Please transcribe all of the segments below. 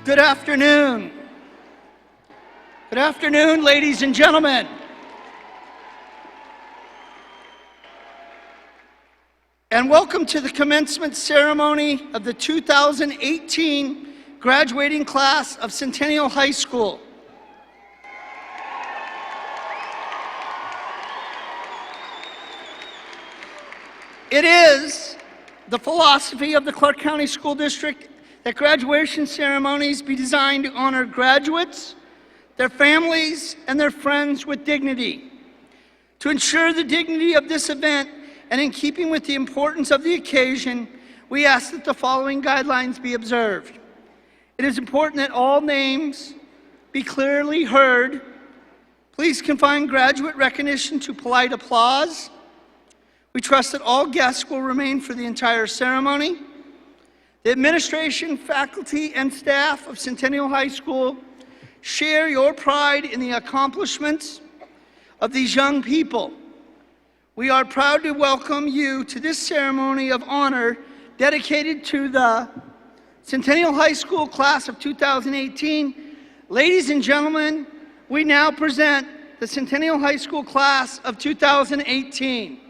Good afternoon. Good afternoon, ladies and gentlemen. And welcome to the commencement ceremony of the 2018 graduating class of Centennial High School. It is the philosophy of the Clark County School District that graduation ceremonies be designed to honor graduates, their families, and their friends with dignity. To ensure the dignity of this event and in keeping with the importance of the occasion, we ask that the following guidelines be observed. It is important that all names be clearly heard. Please confine graduate recognition to polite applause. We trust that all guests will remain for the entire ceremony. The administration, faculty, and staff of Centennial High School share your pride in the accomplishments of these young people. We are proud to welcome you to this ceremony of honor dedicated to the Centennial High School class of 2018. Ladies and gentlemen, we now present the Centennial High School class of 2018.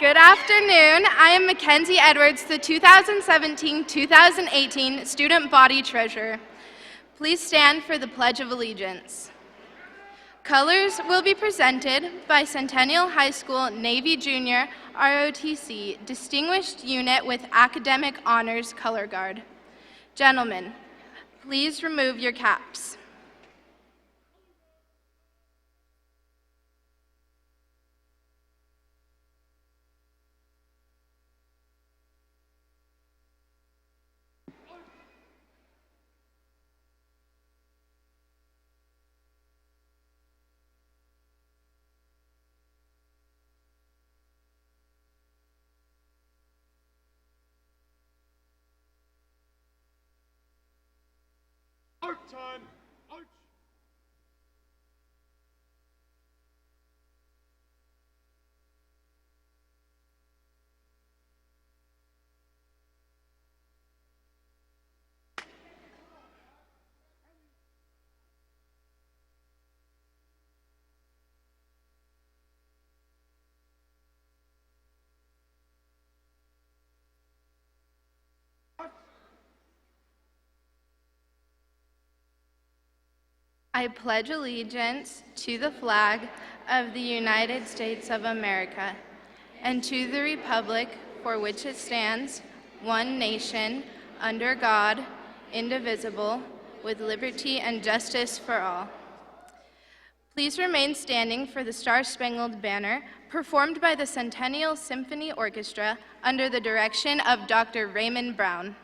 Good afternoon. I am Mackenzie Edwards, the 2017-2018 Student Body Treasurer. Please stand for the Pledge of Allegiance. Colors will be presented by Centennial High School Navy Junior ROTC Distinguished Unit with Academic Honors Color Guard. Gentlemen, please remove your caps. Time. Ouch. I pledge allegiance to the flag of the United States of America and to the republic for which it stands, one nation, under God, indivisible, with liberty and justice for all. Please remain standing for the Star-Spangled Banner, performed by the Centennial Symphony Orchestra under the direction of Dr. Raymond Brown.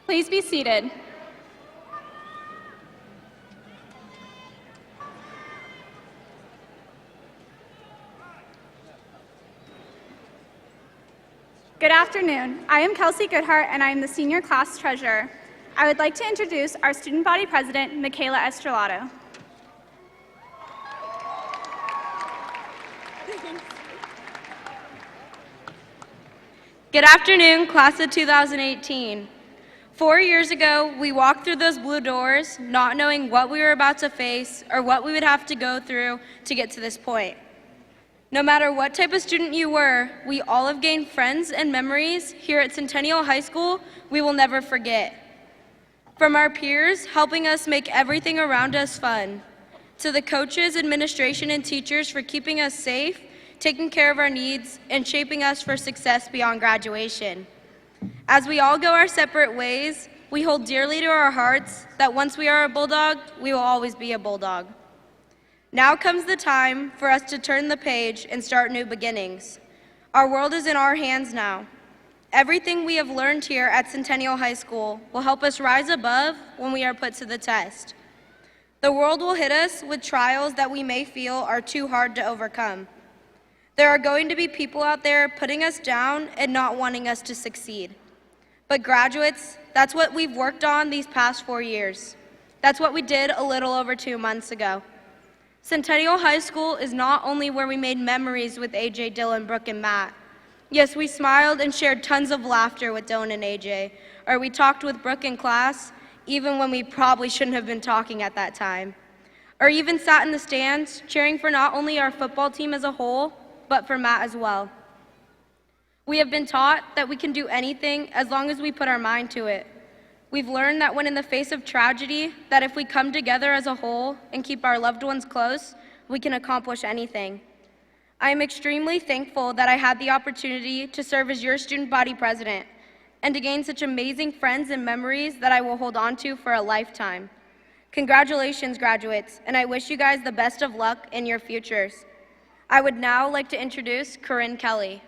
Please be seated. Good afternoon. I am Kelsey Goodhart, and I am the senior class treasurer. I would like to introduce our student body president, Michaela Estrelato. Good afternoon, class of 2018. 4 years ago, we walked through those blue doors, not knowing what we were about to face or what we would have to go through to get to this point. No matter what type of student you were, we all have gained friends and memories here at Centennial High School we will never forget. From our peers helping us make everything around us fun, to the coaches, administration, and teachers for keeping us safe, taking care of our needs, and shaping us for success beyond graduation. As we all go our separate ways, we hold dearly to our hearts that once we are a bulldog, we will always be a bulldog. Now comes the time for us to turn the page and start new beginnings. Our world is in our hands now. Everything we have learned here at Centennial High School will help us rise above when we are put to the test. The world will hit us with trials that we may feel are too hard to overcome. There are going to be people out there putting us down and not wanting us to succeed. But graduates, that's what we've worked on these past 4 years. That's what we did a little over 2 months ago. Centennial High School is not only where we made memories with AJ, Dylan, Brooke, and Matt. Yes, we smiled and shared tons of laughter with Dylan and AJ, or we talked with Brooke in class, even when we probably shouldn't have been talking at that time, or even sat in the stands cheering for not only our football team as a whole, but for Matt as well. We have been taught that we can do anything as long as we put our mind to it. We've learned that when in the face of tragedy, that if we come together as a whole and keep our loved ones close, we can accomplish anything. I am extremely thankful that I had the opportunity to serve as your student body president and to gain such amazing friends and memories that I will hold on to for a lifetime. Congratulations, graduates, and I wish you guys the best of luck in your futures. I would now like to introduce Corinne Kelly.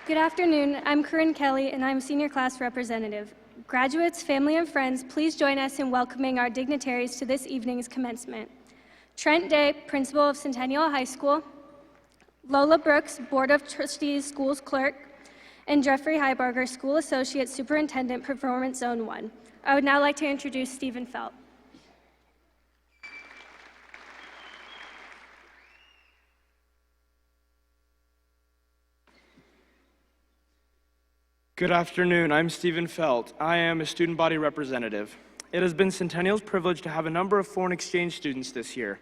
Good afternoon. I'm Corinne Kelly, and I'm senior class representative. Graduates, family, and friends, please join us in welcoming our dignitaries to this evening's commencement. Trent Day, principal of Centennial High School, Lola Brooks, Board of Trustees Schools Clerk, and Jeffrey Heiberger, School Associate Superintendent, Performance Zone 1. I would now like to introduce Stephen Felt. Good afternoon, I'm Stephen Felt. I am a student body representative. It has been Centennial's privilege to have a number of foreign exchange students this year.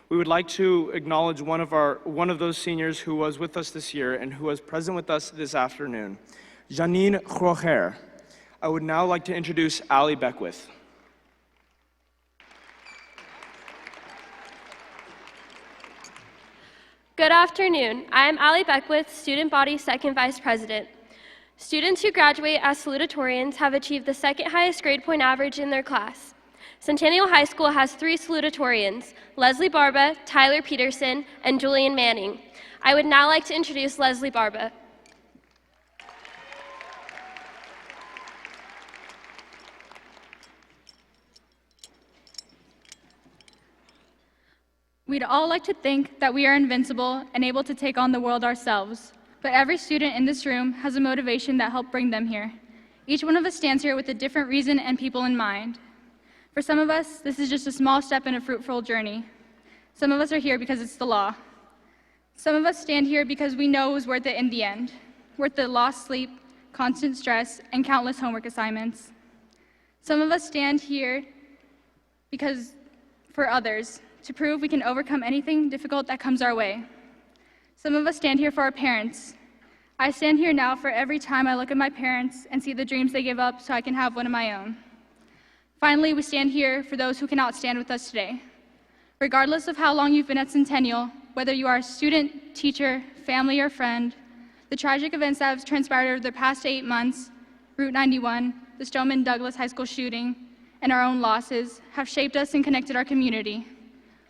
We would like to acknowledge one of those seniors who was with us this year and who was present with us this afternoon, Janine Rocher. I would now like to introduce Ali Beckwith. Good afternoon. I am Ali Beckwith, Student Body Second Vice President. Students who graduate as salutatorians have achieved the second highest grade point average in their class. Centennial High School has 3 salutatorians, Leslie Barba, Tyler Peterson, and Julian Manning. I would now like to introduce Leslie Barba. We'd all like to think that we are invincible and able to take on the world ourselves, but every student in this room has a motivation that helped bring them here. Each one of us stands here with a different reason and people in mind. For some of us, this is just a small step in a fruitful journey. Some of us are here because it's the law. Some of us stand here because we know it was worth it in the end, worth the lost sleep, constant stress, and countless homework assignments. Some of us stand here because for others, to prove we can overcome anything difficult that comes our way. Some of us stand here for our parents. I stand here now for every time I look at my parents and see the dreams they give up so I can have one of my own. Finally, we stand here for those who cannot stand with us today. Regardless of how long you've been at Centennial, whether you are a student, teacher, family, or friend, the tragic events that have transpired over the past 8 months, Route 91, the Stoneman Douglas High School shooting, and our own losses have shaped us and connected our community.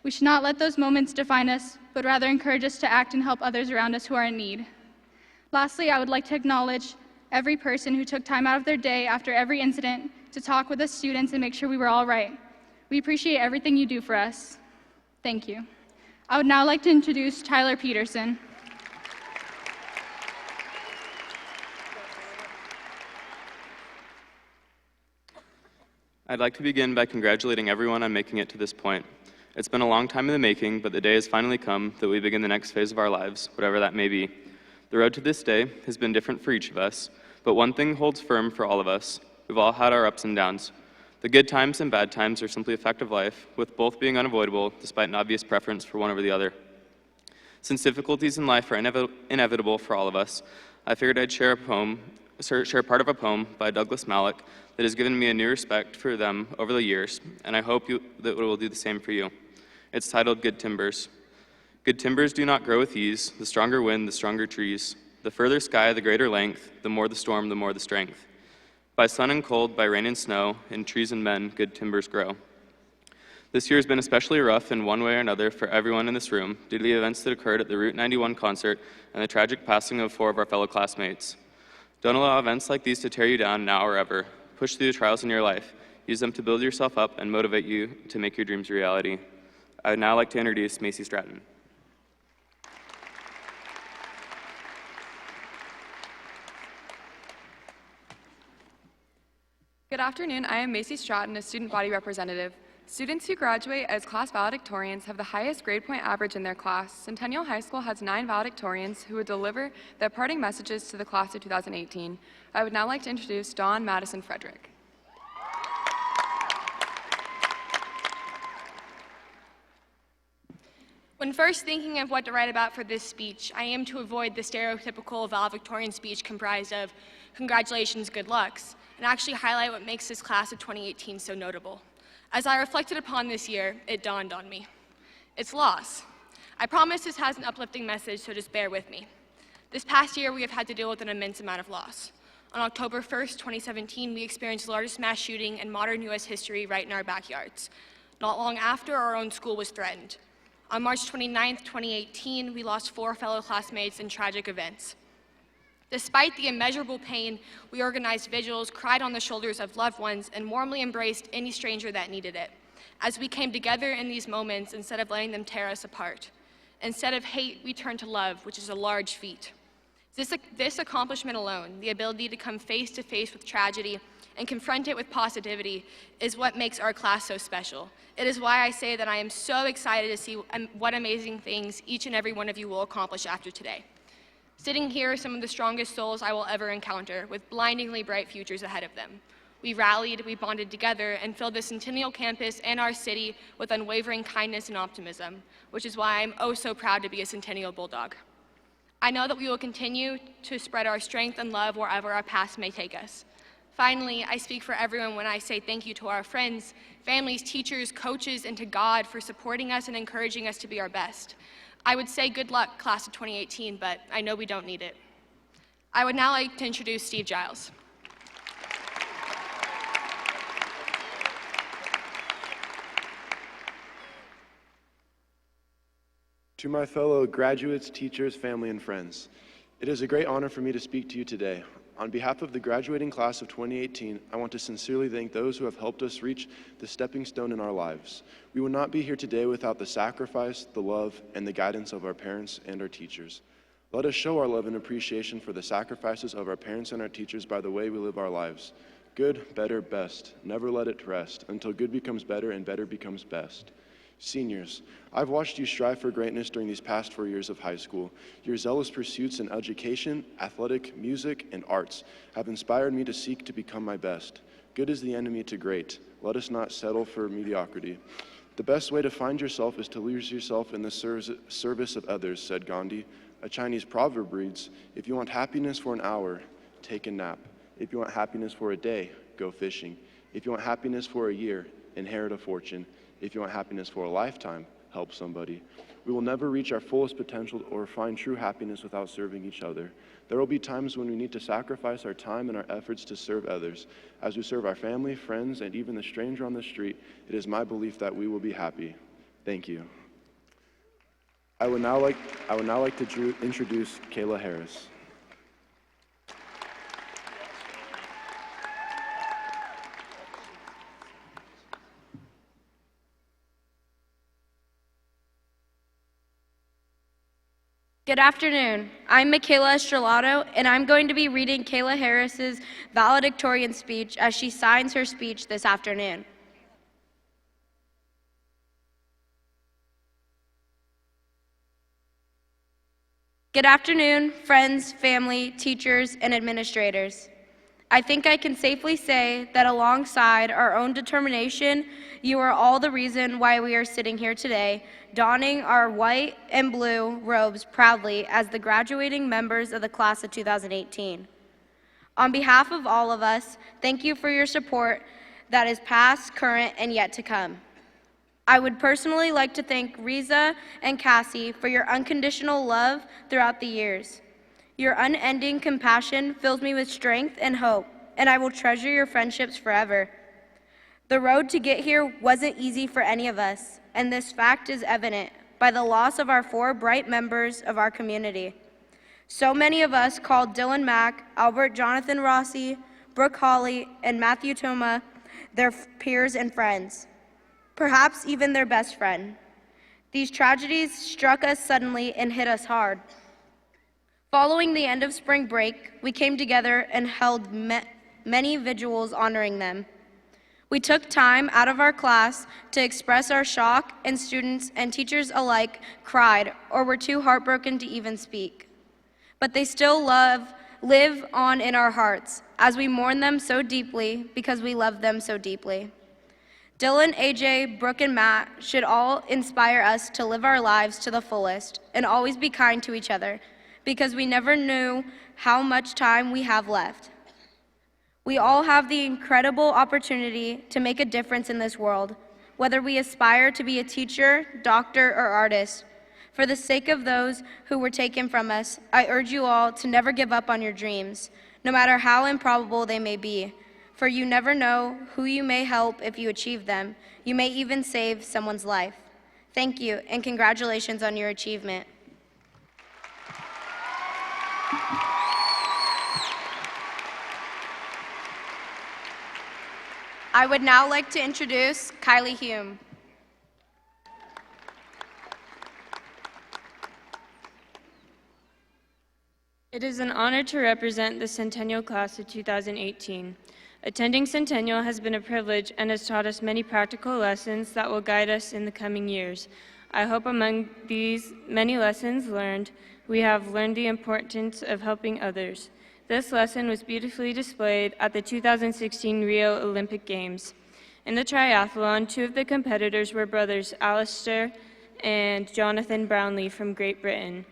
We should not let those moments define us, but rather encourage us to act and help others around us who are in need. Lastly, I would like to acknowledge every person who took time out of their day after every incident to talk with us students and make sure we were all right. We appreciate everything you do for us. Thank you. I would now like to introduce Tyler Peterson. I'd like to begin by congratulating everyone on making it to this point. It's been a long time in the making, but the day has finally come that we begin the next phase of our lives, whatever that may be. The road to this day has been different for each of us, but one thing holds firm for all of us. We've all had our ups and downs. The good times and bad times are simply a fact of life, with both being unavoidable despite an obvious preference for one over the other. Since difficulties in life are inevitable for all of us, I figured I'd share a poem share part of a poem by Douglas Malloch that has given me a new respect for them over the years, and I hope that it will do the same for you. It's titled Good Timbers. Good timbers do not grow with ease, the stronger wind, the stronger trees. The further sky, the greater length, the more the storm, the more the strength. By sun and cold, by rain and snow, in trees and men, good timbers grow. This year has been especially rough in one way or another for everyone in this room due to the events that occurred at the Route 91 concert and the tragic passing of 4 of our fellow classmates. Don't allow events like these to tear you down now or ever. Push through the trials in your life. Use them to build yourself up and motivate you to make your dreams a reality. I would now like to introduce Macy Stratton. Good afternoon. I am Macy Stratton, a student body representative. Students who graduate as class valedictorians have the highest grade point average in their class. Centennial High School has 9 valedictorians who would deliver their parting messages to the class of 2018. I would now like to introduce Dawn Madison Frederick. When first thinking of what to write about for this speech, I aim to avoid the stereotypical valedictorian speech comprised of congratulations, good lucks, and actually highlight what makes this class of 2018 so notable. As I reflected upon this year, it dawned on me. It's loss. I promise this has an uplifting message, so just bear with me. This past year, we have had to deal with an immense amount of loss. On October 1st, 2017, we experienced the largest mass shooting in modern U.S. history right in our backyards. Not long after, our own school was threatened. On March 29th, 2018, we lost 4 fellow classmates in tragic events. Despite the immeasurable pain, we organized vigils, cried on the shoulders of loved ones, and warmly embraced any stranger that needed it. As we came together in these moments, instead of letting them tear us apart. Instead of hate, we turned to love, which is a large feat. This accomplishment alone, the ability to come face to face with tragedy and confront it with positivity, is what makes our class so special. It is why I say that I am so excited to see what amazing things each and every one of you will accomplish after today. Sitting here are some of the strongest souls I will ever encounter, with blindingly bright futures ahead of them. We rallied, we bonded together, and filled the Centennial campus and our city with unwavering kindness and optimism, which is why I'm oh so proud to be a Centennial Bulldog. I know that we will continue to spread our strength and love wherever our paths may take us. Finally, I speak for everyone when I say thank you to our friends, families, teachers, coaches, and to God for supporting us and encouraging us to be our best. I would say good luck, class of 2018, but I know we don't need it. I would now like to introduce Steve Giles. To my fellow graduates, teachers, family, and friends, it is a great honor for me to speak to you today. On behalf of the graduating class of 2018, I want to sincerely thank those who have helped us reach the stepping stone in our lives. We would not be here today without the sacrifice, the love, and the guidance of our parents and our teachers. Let us show our love and appreciation for the sacrifices of our parents and our teachers by the way we live our lives. Good, better, best. Never let it rest until good becomes better and better becomes best. Seniors, I've watched you strive for greatness during these past 4 years of high school. Your zealous pursuits in education, athletic, music, and arts have inspired me to seek to become my best. Good is the enemy to great. Let us not settle for mediocrity. The best way to find yourself is to lose yourself in the service of others, said Gandhi. A Chinese proverb reads, if you want happiness for an hour, take a nap. If you want happiness for a day, go fishing. If you want happiness for a year, inherit a fortune. If you want happiness for a lifetime, help somebody. We will never reach our fullest potential or find true happiness without serving each other. There will be times when we need to sacrifice our time and our efforts to serve others. As we serve our family, friends, and even the stranger on the street, it is my belief that we will be happy. Thank you. I would now like to introduce Kayla Harris. Good afternoon. I'm Michaela Estrelato, and I'm going to be reading Kayla Harris's valedictorian speech as she signs her speech this afternoon. Good afternoon, friends, family, teachers, and administrators. I think I can safely say that alongside our own determination, you are all the reason why we are sitting here today, donning our white and blue robes proudly as the graduating members of the class of 2018. On behalf of all of us, thank you for your support that is past, current, and yet to come. I would personally like to thank Riza and Cassie for your unconditional love throughout the years. Your unending compassion fills me with strength and hope, and I will treasure your friendships forever. The road to get here wasn't easy for any of us, and this fact is evident by the loss of our 4 bright members of our community. So many of us called Dylan Mack, Albert Jonathan Rossi, Brooke Hawley, and Matthew Toma their peers and friends, perhaps even their best friend. These tragedies struck us suddenly and hit us hard. Following the end of spring break, we came together and held many vigils honoring them. We took time out of our class to express our shock, and students and teachers alike cried or were too heartbroken to even speak. But they still live on in our hearts as we mourn them so deeply because we love them so deeply. Dylan, AJ, Brooke, and Matt should all inspire us to live our lives to the fullest and always be kind to each other because we never knew how much time we have left. We all have the incredible opportunity to make a difference in this world, whether we aspire to be a teacher, doctor, or artist. For the sake of those who were taken from us, I urge you all to never give up on your dreams, no matter how improbable they may be. For you never know who you may help if you achieve them. You may even save someone's life. Thank you, and congratulations on your achievement. I would now like to introduce Kylie Hume. It is an honor to represent the Centennial class of 2018. Attending Centennial has been a privilege and has taught us many practical lessons that will guide us in the coming years. I hope among these many lessons learned, we have learned the importance of helping others. This lesson was beautifully displayed at the 2016 Rio Olympic Games. In the triathlon, 2 of the competitors were brothers Alistair and Jonathan Brownlee from Great Britain.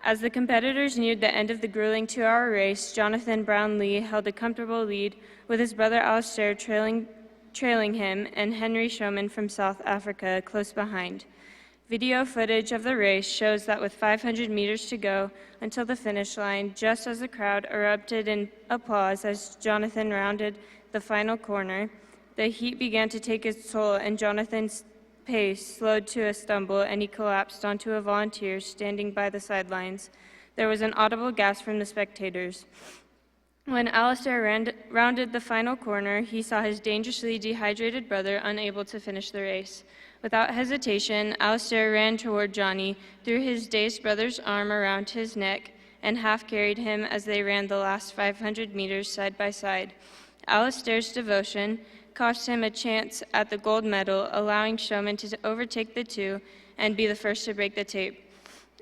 As the competitors neared the end of the grueling 2-hour race, Jonathan Brownlee held a comfortable lead with his brother Alistair trailing him and Henry Showman from South Africa close behind. Video footage of the race shows that with 500 meters to go until the finish line, just as the crowd erupted in applause as Jonathan rounded the final corner, the heat began to take its toll and Jonathan's pace slowed to a stumble and he collapsed onto a volunteer standing by the sidelines. There was an audible gasp from the spectators. When Alistair rounded the final corner, he saw his dangerously dehydrated brother unable to finish the race. Without hesitation, Alistair ran toward Johnny, threw his dazed brother's arm around his neck, and half-carried him as they ran the last 500 meters side by side. Alistair's devotion cost him a chance at the gold medal, allowing Showman to overtake the 2 and be the first to break the tape.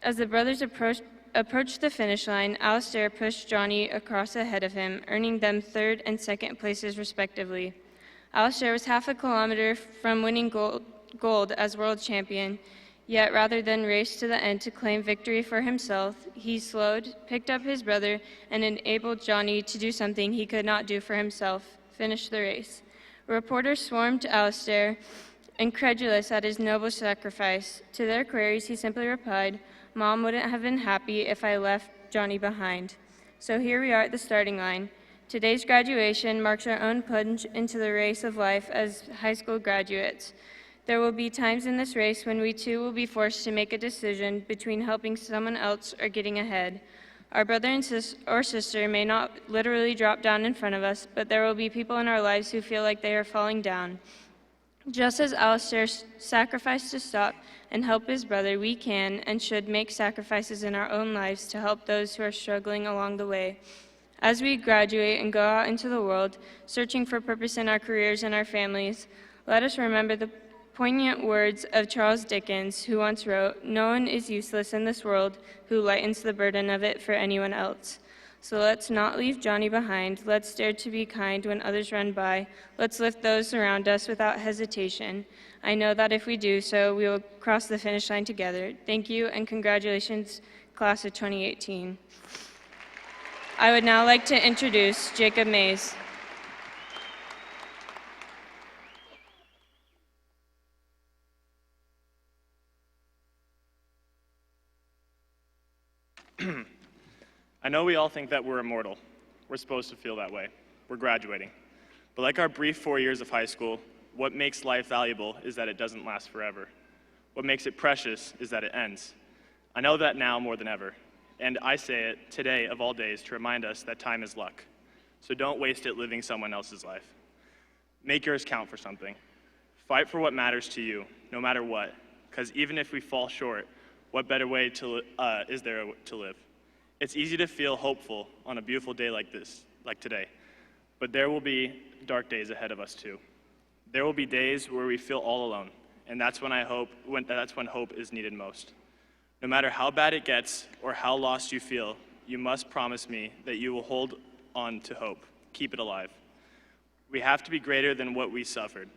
As the brothers approached the finish line, Alistair pushed Johnny across ahead of him, earning them 3rd and 2nd places respectively. Alistair was half a kilometer from winning gold as world champion, yet rather than race to the end to claim victory for himself, he slowed, picked up his brother, and enabled Johnny to do something he could not do for himself, finish the race. Reporters swarmed Alistair, incredulous at his noble sacrifice. To their queries, he simply replied, "Mom wouldn't have been happy if I left Johnny behind." So here we are at the starting line. Today's graduation marks our own plunge into the race of life as high school graduates. There will be times in this race when we too will be forced to make a decision between helping someone else or getting ahead. Our brother or sister may not literally drop down in front of us, but there will be people in our lives who feel like they are falling down. Just as Alistair sacrificed to stop and help his brother, we can and should make sacrifices in our own lives to help those who are struggling along the way. As we graduate and go out into the world, searching for purpose in our careers and our families, let us remember the poignant words of Charles Dickens, who once wrote, "No one is useless in this world who lightens the burden of it for anyone else." So let's not leave Johnny behind. Let's dare to be kind when others run by. Let's lift those around us without hesitation. I know that if we do so, we will cross the finish line together. Thank you and congratulations, class of 2018. I would now like to introduce Jacob Mays. I know we all think that we're immortal. We're supposed to feel that way. We're graduating. But like our brief 4 years of high school, what makes life valuable is that it doesn't last forever. What makes it precious is that it ends. I know that now more than ever, and I say it today of all days to remind us that time is luck. So don't waste it living someone else's life. Make yours count for something. Fight for what matters to you, no matter what, because even if we fall short, what better way is there to live? It's easy to feel hopeful on a beautiful day like this, like today, but there will be dark days ahead of us too. There will be days where we feel all alone, and that's when hope is needed most. No matter how bad it gets or how lost you feel, you must promise me that you will hold on to hope. Keep it alive. We have to be greater than what we suffered.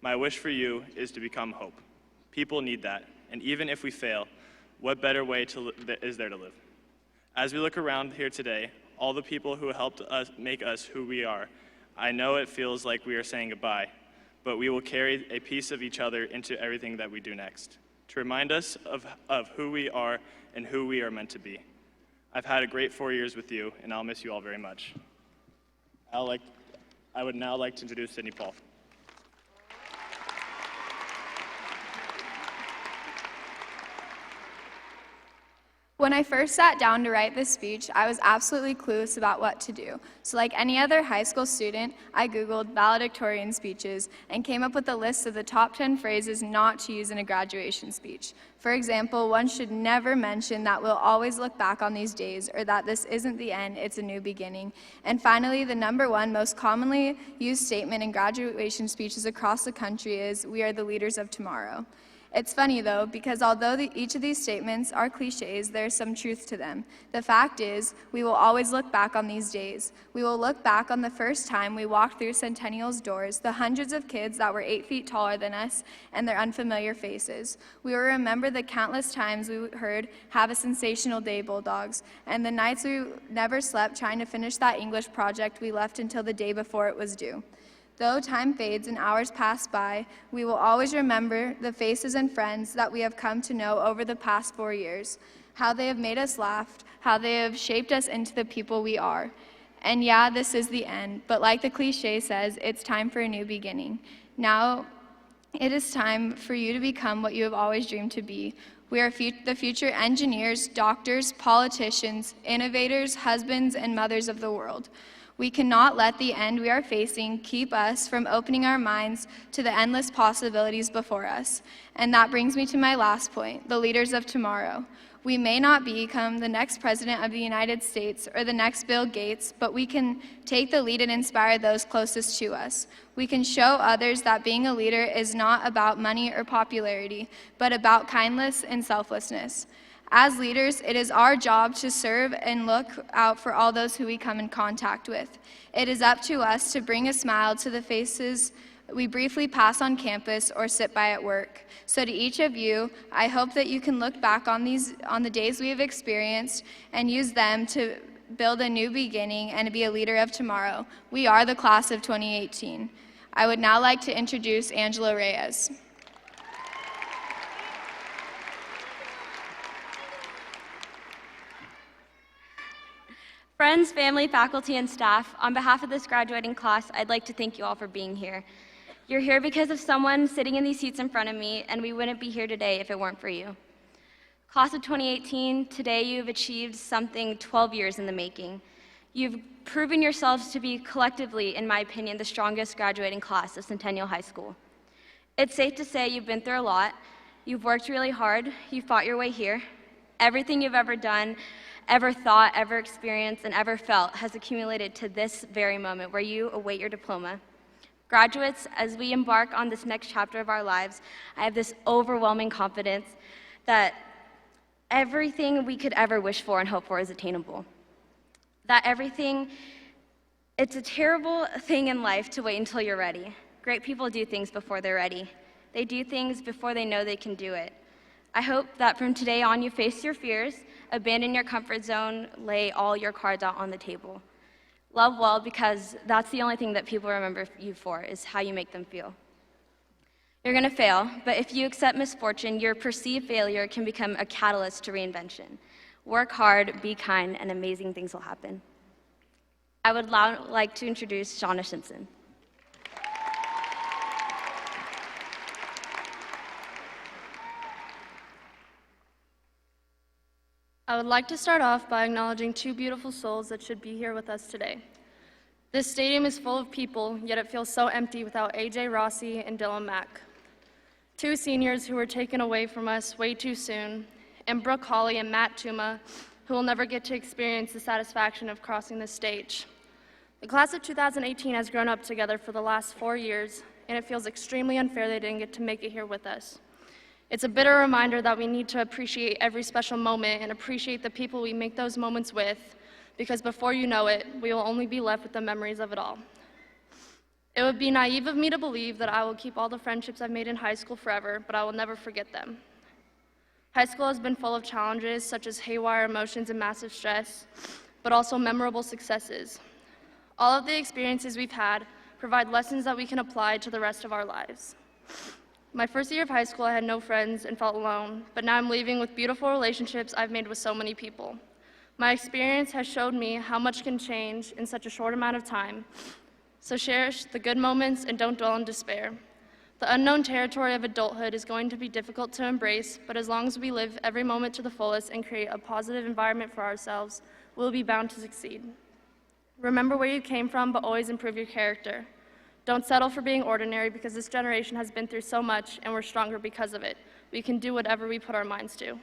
My wish for you is to become hope. People need that, and even if we fail, what better way is there to live? As we look around here today, all the people who helped us make us who we are, I know it feels like we are saying goodbye, but we will carry a piece of each other into everything that we do next, to remind us of who we are and who we are meant to be. I've had a great 4 years with you, and I'll miss you all very much. I would now like to introduce Sydney Paul. When I first sat down to write this speech, I was absolutely clueless about what to do. So like any other high school student, I Googled valedictorian speeches and came up with a list of the top 10 phrases not to use in a graduation speech. For example, one should never mention that we'll always look back on these days, or that this isn't the end, it's a new beginning. And finally, the number one most commonly used statement in graduation speeches across the country is, "We are the leaders of tomorrow." It's funny though, because although each of these statements are cliches, there's some truth to them. The fact is, we will always look back on these days. We will look back on the first time we walked through Centennial's doors, the hundreds of kids that were 8 feet taller than us, and their unfamiliar faces. We will remember the countless times we heard, "Have a sensational day, Bulldogs," and the nights we never slept trying to finish that English project we left until the day before it was due. Though time fades and hours pass by, we will always remember the faces and friends that we have come to know over the past 4 years, how they have made us laugh, how they have shaped us into the people we are. And yeah, this is the end, but like the cliche says, it's time for a new beginning. Now, it is time for you to become what you have always dreamed to be. We are the future engineers, doctors, politicians, innovators, husbands, and mothers of the world. We cannot let the end we are facing keep us from opening our minds to the endless possibilities before us. And that brings me to my last point, the leaders of tomorrow. We may not become the next president of the United States or the next Bill Gates, but we can take the lead and inspire those closest to us. We can show others that being a leader is not about money or popularity, but about kindness and selflessness. As leaders, it is our job to serve and look out for all those who we come in contact with. It is up to us to bring a smile to the faces we briefly pass on campus or sit by at work. So to each of you, I hope that you can look back on the days we have experienced and use them to build a new beginning and to be a leader of tomorrow. We are the class of 2018. I would now like to introduce Angela Reyes. Friends, family, faculty, and staff, on behalf of this graduating class, I'd like to thank you all for being here. You're here because of someone sitting in these seats in front of me, and we wouldn't be here today if it weren't for you. Class of 2018, today you've achieved something 12 years in the making. You've proven yourselves to be collectively, in my opinion, the strongest graduating class of Centennial High School. It's safe to say you've been through a lot. You've worked really hard. You've fought your way here. Everything you've ever done, ever thought, ever experienced, and ever felt has accumulated to this very moment where you await your diploma. Graduates, as we embark on this next chapter of our lives, I have this overwhelming confidence that everything we could ever wish for and hope for is attainable. It's a terrible thing in life to wait until you're ready. Great people do things before they're ready. They do things before they know they can do it. I hope that from today on you face your fears, abandon your comfort zone, lay all your cards out on the table. Love well, because that's the only thing that people remember you for, is how you make them feel. You're gonna fail, but if you accept misfortune, your perceived failure can become a catalyst to reinvention. Work hard, be kind, and amazing things will happen. I would now like to introduce Shauna Simpson. I would like to start off by acknowledging two beautiful souls that should be here with us today. This stadium is full of people, yet it feels so empty without AJ Rossi and Dylan Mack. Two seniors who were taken away from us way too soon, and Brooke Hawley and Matt Tuma, who will never get to experience the satisfaction of crossing this stage. The class of 2018 has grown up together for the last 4 years, and it feels extremely unfair they didn't get to make it here with us. It's a bitter reminder that we need to appreciate every special moment and appreciate the people we make those moments with, because before you know it, we will only be left with the memories of it all. It would be naive of me to believe that I will keep all the friendships I've made in high school forever, but I will never forget them. High school has been full of challenges such as haywire emotions and massive stress, but also memorable successes. All of the experiences we've had provide lessons that we can apply to the rest of our lives. My first year of high school, I had no friends and felt alone, but now I'm leaving with beautiful relationships I've made with so many people. My experience has showed me how much can change in such a short amount of time. So cherish the good moments and don't dwell in despair. The unknown territory of adulthood is going to be difficult to embrace, but as long as we live every moment to the fullest and create a positive environment for ourselves, we'll be bound to succeed. Remember where you came from, but always improve your character. Don't settle for being ordinary, because this generation has been through so much and we're stronger because of it. We can do whatever we put our minds to.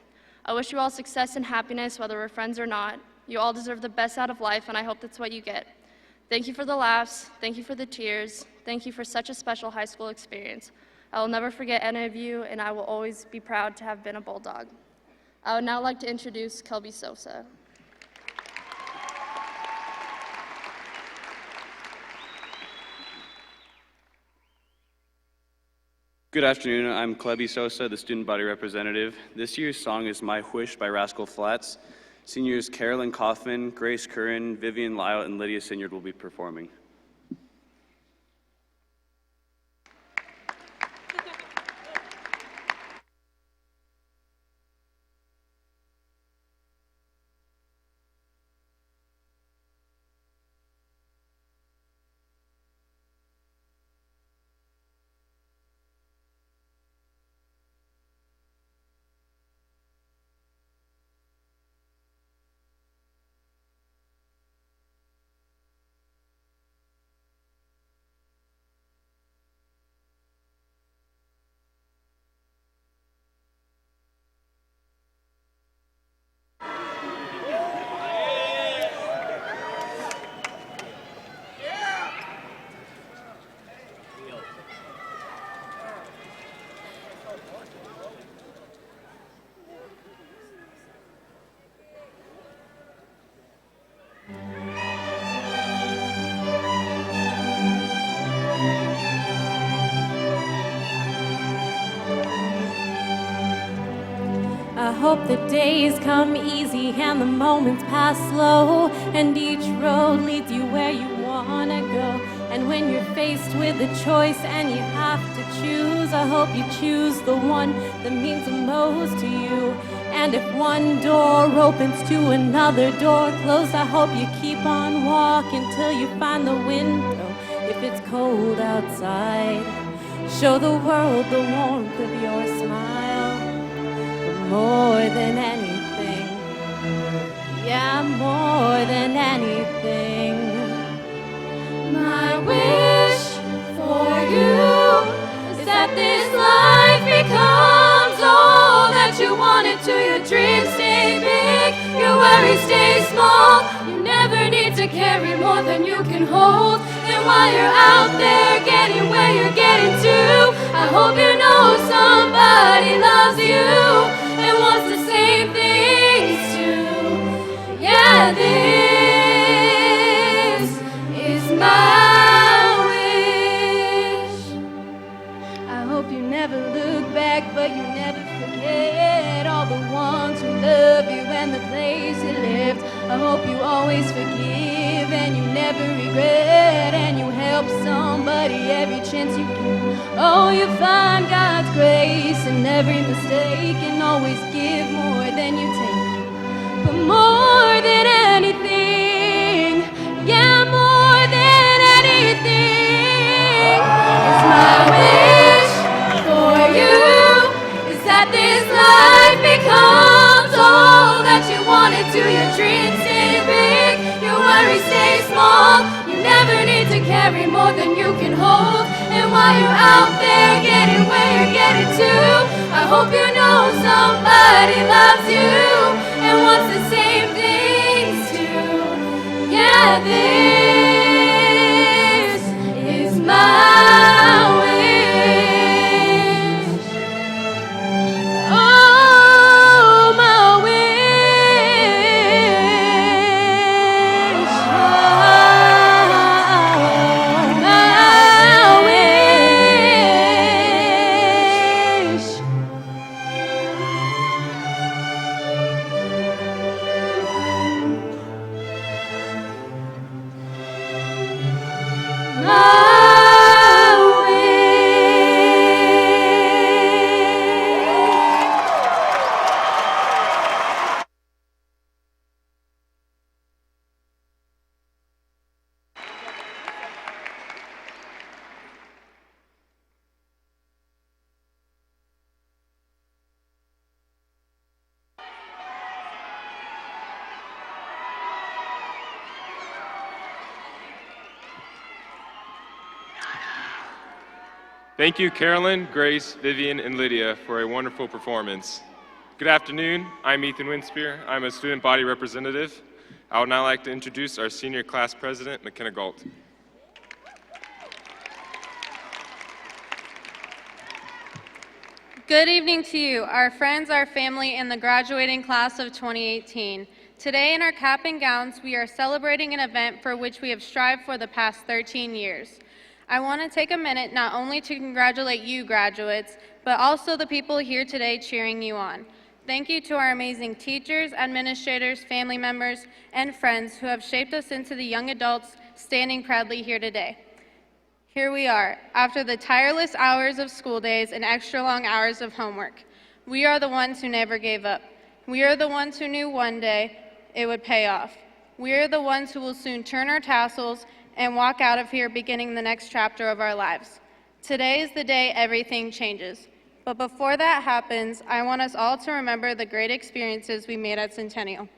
I wish you all success and happiness, whether we're friends or not. You all deserve the best out of life, and I hope that's what you get. Thank you for the laughs, thank you for the tears, thank you for such a special high school experience. I will never forget any of you, and I will always be proud to have been a Bulldog. I would now like to introduce Kelby Sosa. Good afternoon, I'm Kelby Sosa, the student body representative. This year's song is My Wish by Rascal Flatts. Seniors Carolyn Kaufman, Grace Curran, Vivian Lyle, and Lydia Sinyard will be performing. I hope the days come easy and the moments pass slow, and each road leads you where you wanna go. And when you're faced with a choice and you have to choose, I hope you choose the one that means the most to you. And if one door opens to another door closed, I hope you keep on walking till you find the window. If it's cold outside, show the world the warmth of your smile. More than anything, yeah, more than anything, my wish for you is that this life becomes all that you want it to. Your dreams stay big, your worries stay small. You never need to carry more than you can hold. And while you're out there getting where you're getting to, I hope you know somebody loves you and wants the same things too. Yeah, this is my wish. I hope you never look back, but you never forget. somebody every chance you get. Oh, you find God's grace in every mistake and always give more than you take. But more than anything, yeah, more than anything, is my wish for you is that this life becomes all that you wanted to. Your dreams stay big, your worries stay small. You never need to carry more than you can hold. And while you're out there getting where you're getting to, I hope you know somebody loves you and wants the same things too. Yeah, this is my wish. Oh, my wish. Oh, my wish. Thank you, Carolyn, Grace, Vivian, and Lydia, for a wonderful performance. Good afternoon. I'm Ethan Winspear. I'm a student body representative. I would now like to introduce our senior class president, McKenna Galt. Good evening to you, our friends, our family, and the graduating class of 2018. Today in our cap and gowns, we are celebrating an event for which we have strived for the past 13 years. I want to take a minute not only to congratulate you graduates, but also the people here today cheering you on. Thank you to our amazing teachers, administrators, family members, and friends who have shaped us into the young adults standing proudly here today. Here we are, after the tireless hours of school days and extra long hours of homework. We are the ones who never gave up. We are the ones who knew one day it would pay off. We are the ones who will soon turn our tassels and walk out of here beginning the next chapter of our lives. Today is the day everything changes. But before that happens, I want us all to remember the great experiences we made at Centennial.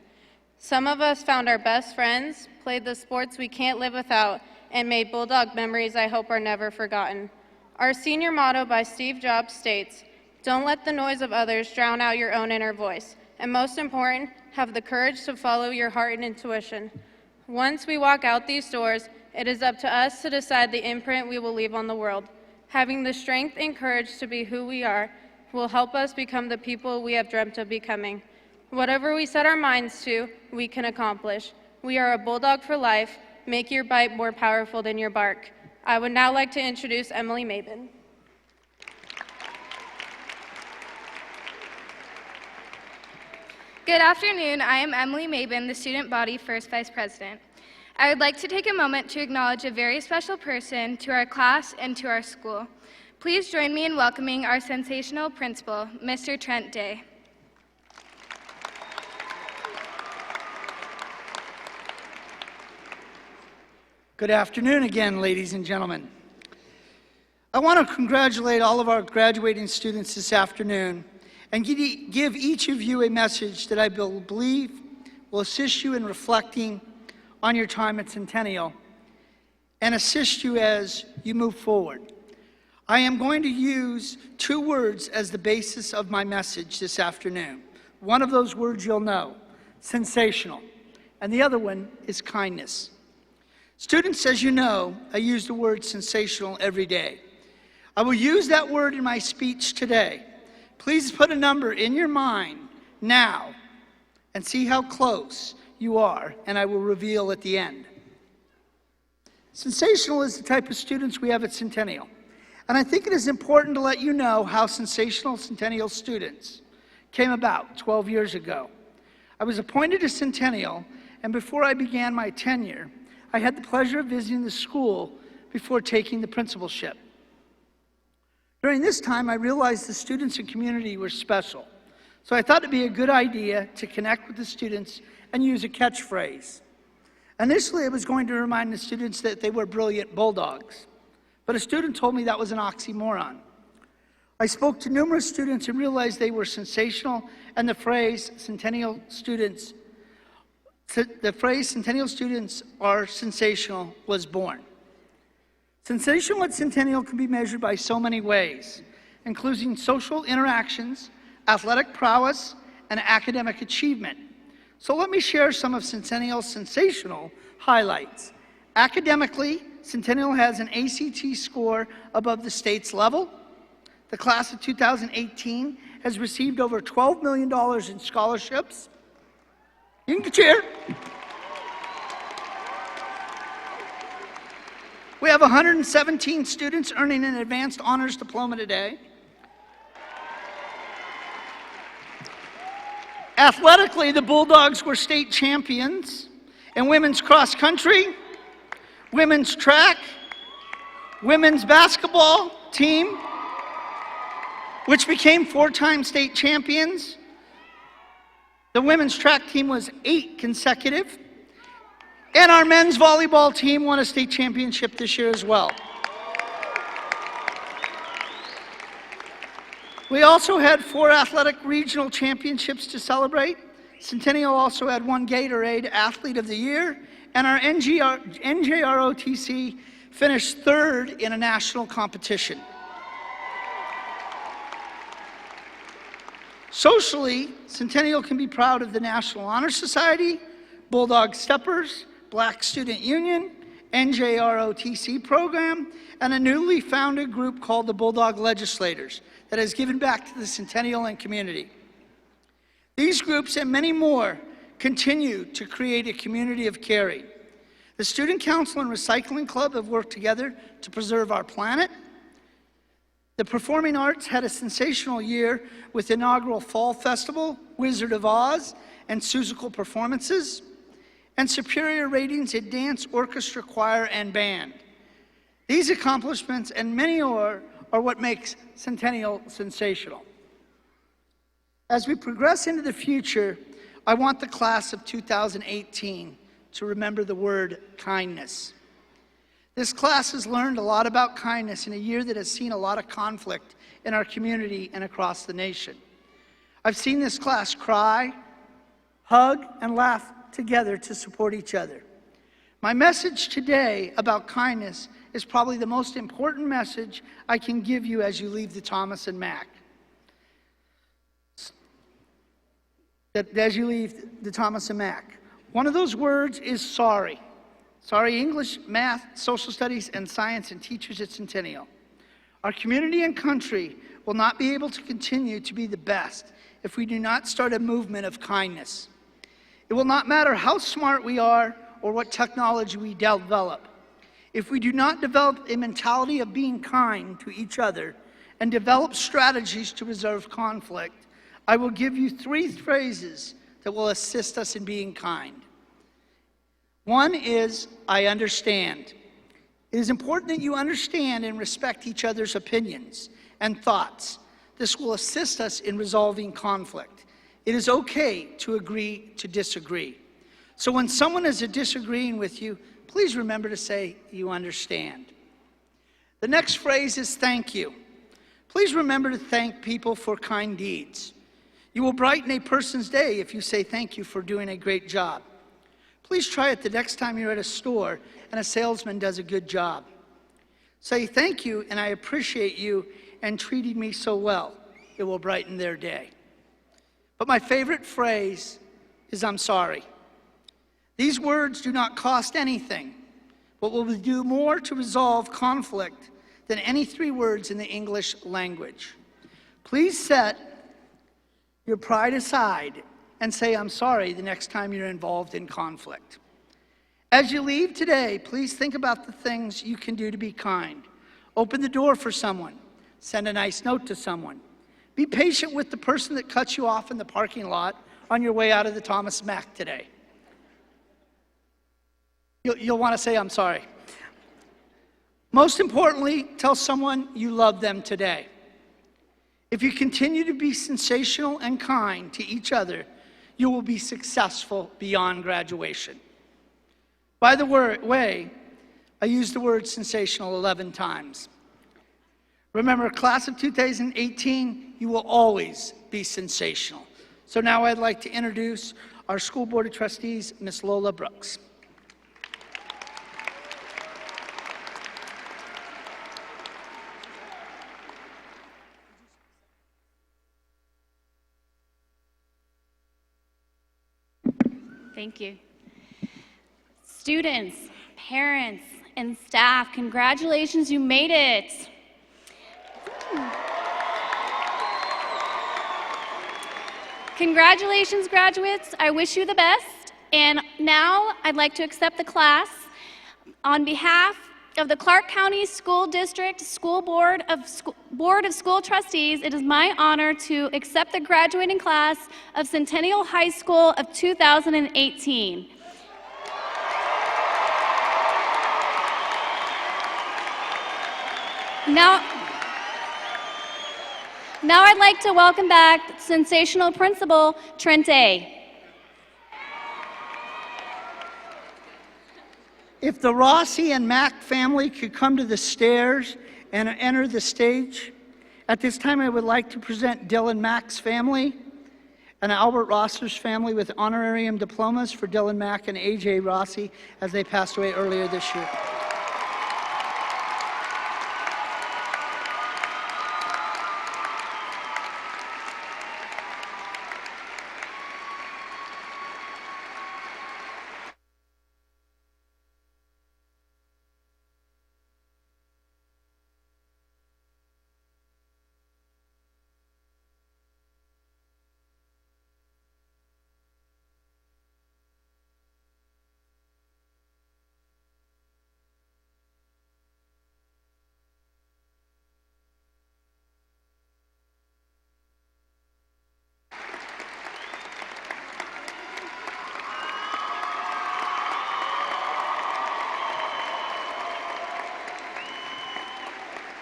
Some of us found our best friends, played the sports we can't live without, and made Bulldog memories I hope are never forgotten. Our senior motto by Steve Jobs states, "Don't let the noise of others drown out your own inner voice." And most important, have the courage to follow your heart and intuition. Once we walk out these doors, it is up to us to decide the imprint we will leave on the world. Having the strength and courage to be who we are will help us become the people we have dreamt of becoming. Whatever we set our minds to, we can accomplish. We are a Bulldog for life. Make your bite more powerful than your bark. I would now like to introduce Emily Mabin. Good afternoon. I am Emily Mabin, the Student Body First Vice President. I would like to take a moment to acknowledge a very special person to our class and to our school. Please join me in welcoming our sensational principal, Mr. Trent Day. Good afternoon again, ladies and gentlemen. I want to congratulate all of our graduating students this afternoon and give each of you a message that I believe will assist you in reflecting on your time at Centennial and assist you as you move forward. I am going to use two words as the basis of my message this afternoon. One of those words you'll know, sensational, and the other one is kindness. Students, as you know, I use the word sensational every day. I will use that word in my speech today. Please put a number in your mind now and see how close you are, and I will reveal at the end. Sensational is the type of students we have at Centennial. And I think it is important to let you know how sensational Centennial students came about 12 years ago. I was appointed to Centennial, and before I began my tenure, I had the pleasure of visiting the school before taking the principalship. During this time, I realized the students and community were special. So I thought it'd be a good idea to connect with the students and use a catchphrase. Initially, I was going to remind the students that they were brilliant bulldogs, but a student told me that was an oxymoron. I spoke to numerous students and realized they were sensational, and the phrase Centennial students are sensational was born. Sensational at Centennial can be measured by so many ways, including social interactions, athletic prowess, and academic achievement. So let me share some of Centennial's sensational highlights. Academically, Centennial has an ACT score above the state's level. The class of 2018 has received over $12 million in scholarships. You can cheer. We have 117 students earning an advanced honors diploma today. Athletically, the Bulldogs were state champions in women's cross country, women's track, women's basketball team, which became 4-time state champions. The women's track team was 8 consecutive. And our men's volleyball team won a state championship this year as well. We also had 4 athletic regional championships to celebrate. Centennial also had 1 Gatorade Athlete of the Year, and our NJROTC finished 3rd in a national competition. Socially, Centennial can be proud of the National Honor Society, Bulldog Steppers, Black Student Union, NJROTC program, and a newly founded group called the Bulldog Legislators that has given back to the Centennial and community. These groups and many more continue to create a community of caring. The Student Council and Recycling Club have worked together to preserve our planet. The Performing Arts had a sensational year with inaugural Fall Festival, Wizard of Oz, and Seussical performances, and superior ratings in dance, orchestra, choir, and band. These accomplishments and many more are what makes Centennial sensational. As we progress into the future, I want the class of 2018 to remember the word kindness. This class has learned a lot about kindness in a year that has seen a lot of conflict in our community and across the nation. I've seen this class cry, hug, and laugh together to support each other. My message today about kindness is probably the most important message I can give you as you leave the Thomas and Mack. As you leave the Thomas and Mack. One of those words is sorry. Sorry, English, math, social studies, and science, and teachers at Centennial. Our community and country will not be able to continue to be the best if we do not start a movement of kindness. It will not matter how smart we are or what technology we develop. If we do not develop a mentality of being kind to each other and develop strategies to resolve conflict, I will give you 3 phrases that will assist us in being kind. One is, I understand. It is important that you understand and respect each other's opinions and thoughts. This will assist us in resolving conflict. It is okay to agree to disagree. So when someone is disagreeing with you, please remember to say, you understand. The next phrase is thank you. Please remember to thank people for kind deeds. You will brighten a person's day if you say thank you for doing a great job. Please try it the next time you're at a store and a salesman does a good job. Say thank you and I appreciate you and treating me so well. It will brighten their day. But my favorite phrase is I'm sorry. These words do not cost anything, but will do more to resolve conflict than any 3 words in the English language. Please set your pride aside and say I'm sorry the next time you're involved in conflict. As you leave today, please think about the things you can do to be kind. Open the door for someone. Send a nice note to someone. Be patient with the person that cuts you off in the parking lot on your way out of the Thomas Mack today. You'll want to say, I'm sorry. Most importantly, tell someone you love them today. If you continue to be sensational and kind to each other, you will be successful beyond graduation. By the way, I used the word sensational 11 times. Remember, class of 2018, you will always be sensational. So now I'd like to introduce our School Board of Trustees, Ms. Lola Brooks. Thank you. Students, parents, and staff, congratulations, you made it. Congratulations, graduates. I wish you the best. And now I'd like to accept the class. On behalf of the Clark County School District Board of School Trustees, it is my honor to accept the graduating class of Centennial High School of 2018. Now I'd like to welcome back sensational principal Trent A. If the Rossi and Mack family could come to the stairs and enter the stage. At this time, I would like to present Dylan Mack's family and Albert Rosser's family with honorarium diplomas for Dylan Mack and AJ Rossi as they passed away earlier this year.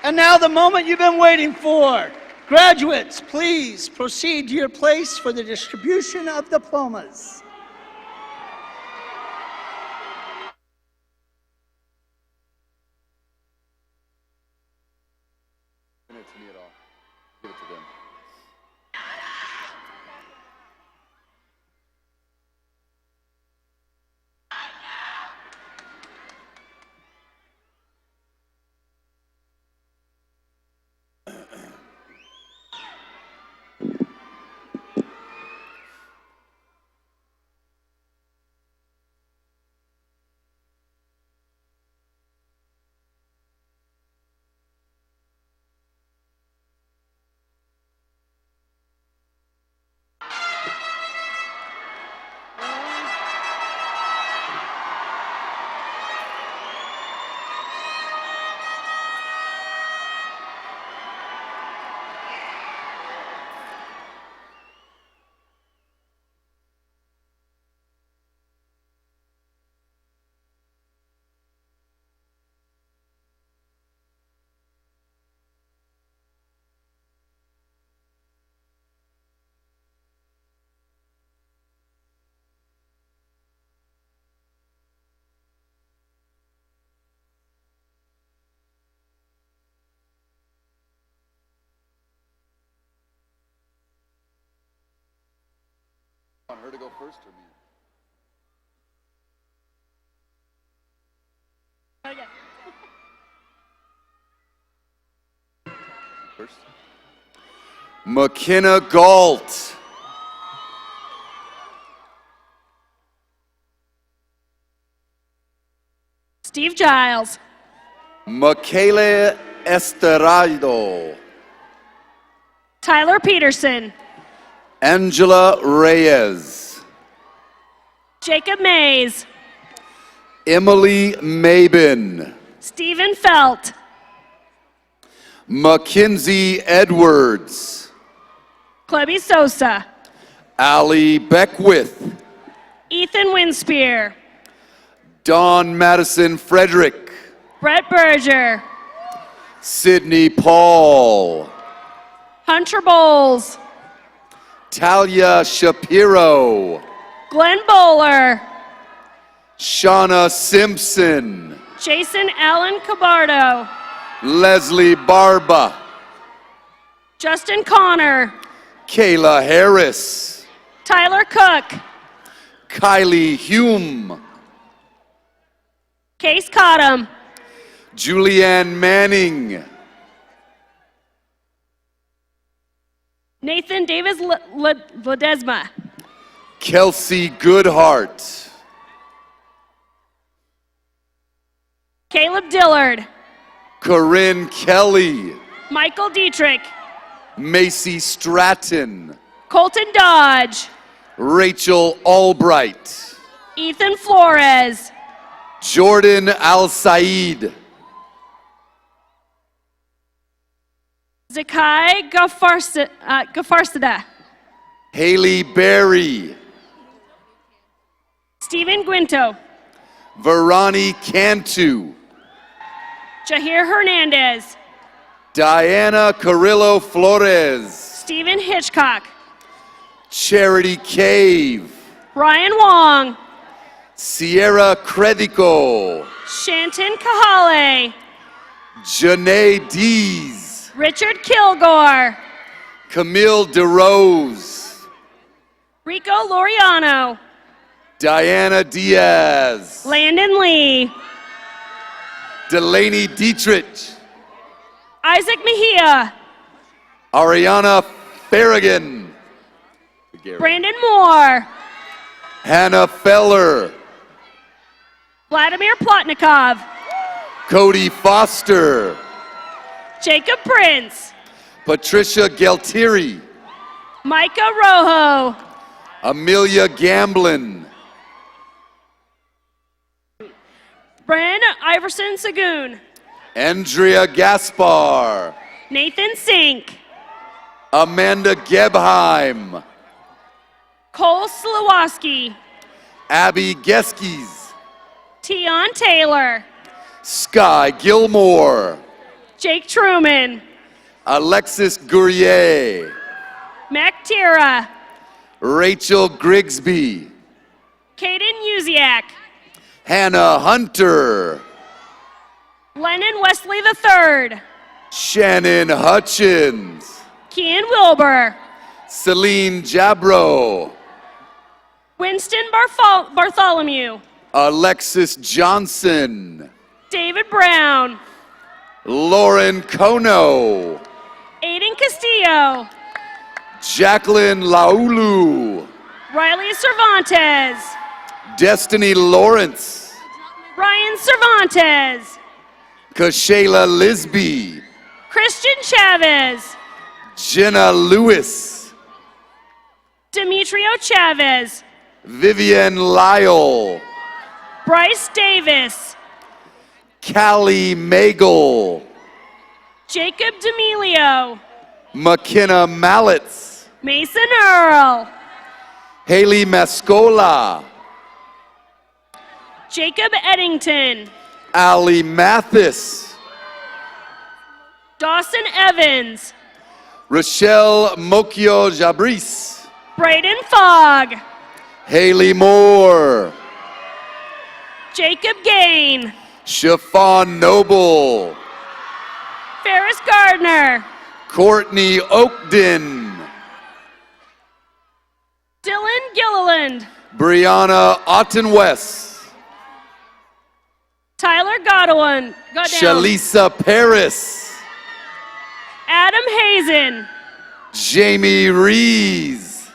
And now the moment you've been waiting for. Graduates, please proceed to your place for the distribution of diplomas. Give it to me at all. Give it to them. Want her to go first or me? First. McKenna Galt. Steve Giles. Michaela Esterado. Tyler Peterson. Angela Reyes. Jacob Mays. Emily Mabin. Stephen Felt. Mackenzie Edwards. Chloe Sosa. Allie Beckwith. Ethan Winspear. Don Madison Frederick. Brett Berger. Sydney Paul. Hunter Bowles. Talia Shapiro. Glenn Bowler. Shauna Simpson. Jason Allen Cabardo. Leslie Barba. Justin Connor. Kayla Harris. Tyler Cook. Kylie Hume. Case Cottom. Julianne Manning. Nathan Davis Ledesma. Kelsey Goodhart. Caleb Dillard. Corinne Kelly. Michael Dietrich. Macy Stratton. Colton Dodge. Rachel Albright. Ethan Flores. Jordan Al-Said. Zakai Gafarsada. Haley Berry. Stephen Guinto. Verani Cantu. Jahir Hernandez. Diana Carrillo Flores. Stephen Hitchcock. Charity Cave. Ryan Wong. Sierra Credico. Shanton Kahale. Janae Dees. Richard Kilgore. Camille DeRose. Rico Loriano. Diana Diaz. Landon Lee. Delaney Dietrich. Isaac Mejia. Ariana Farragon. Brandon Moore. Hannah Feller. Vladimir Plotnikov. Cody Foster. Jacob Prince. Patricia Geltieri. Micah Rojo. Amelia Gamblin. Bren Iverson Sagoon. Andrea Gaspar. Nathan Sink. Amanda Gebheim. Cole Slowoski. Abby Geskis. Tion Taylor. Sky Gilmore. Jake Truman. Alexis Gourier. Mac Tira. Rachel Grigsby. Caden Uziak. Hannah Hunter. Lennon Wesley III. Shannon Hutchins. Kian Wilbur. Celine Jabro. Winston Bartholomew. Alexis Johnson. David Brown. Lauren Kono. Aiden Castillo. Jacqueline Laulu. Riley Cervantes. Destiny Lawrence. Ryan Cervantes. Kashayla Lisby. Christian Chavez. Jenna Lewis. Demetrio Chavez. Vivian Lyle. Bryce Davis. Callie Magel. Jacob D'Amelio. McKenna Mallets. Mason Earl. Haley Mascola. Jacob Eddington. Allie Mathis. Dawson Evans. Rochelle Mokio Jabris. Braden Fogg. Haley Moore. Jacob Gain. Chiffon Noble. Ferris Gardner. Courtney Oakden. Dylan Gilliland. Brianna Ottenwest. Tyler Godwin. Shalisa Paris. Adam Hazen. Jamie Rees.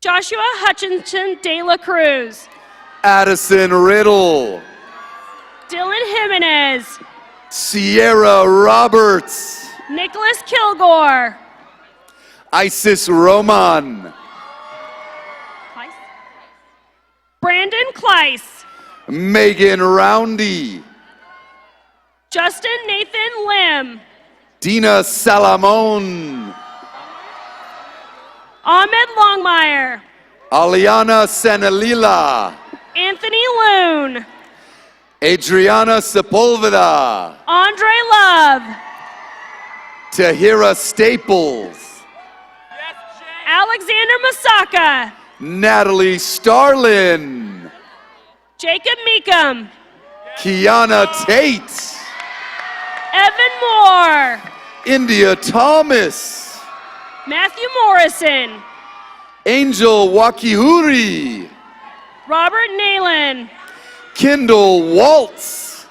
Joshua Hutchinson De La Cruz. Addison Riddle. Dylan Jimenez. Sierra Roberts. Nicholas Kilgore. Isis Roman. Brandon Kleiss. Megan Roundy. Justin Nathan Lim. Dina Salamon. Ahmed Longmire. Aliana Sanalila. Anthony Loon. Adriana Sepulveda, Andre Love. Tahira Staples, Alexander Masaka. Natalie Starlin, Jacob Meekum. Kiana Tate, Evan Moore. India Thomas, Matthew Morrison. Angel Wakihuri, Robert Nalen. Kendall Waltz,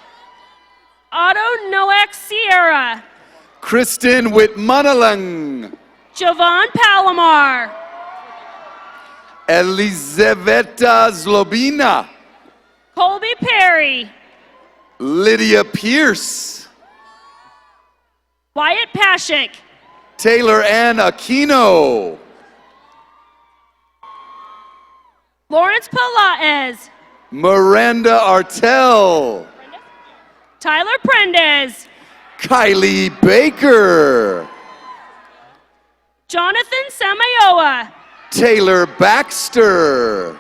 Otto Noack Sierra. Kristen Whitmanalang, Jovan Palomar. Elizaveta Zlobina, Colby Perry. Lydia Pierce, Wyatt Pashik. Taylor Ann Aquino, Lawrence Palaez. Miranda Artel, Tyler Prendez. Kylie Baker, Jonathan Samayoa. Taylor Baxter,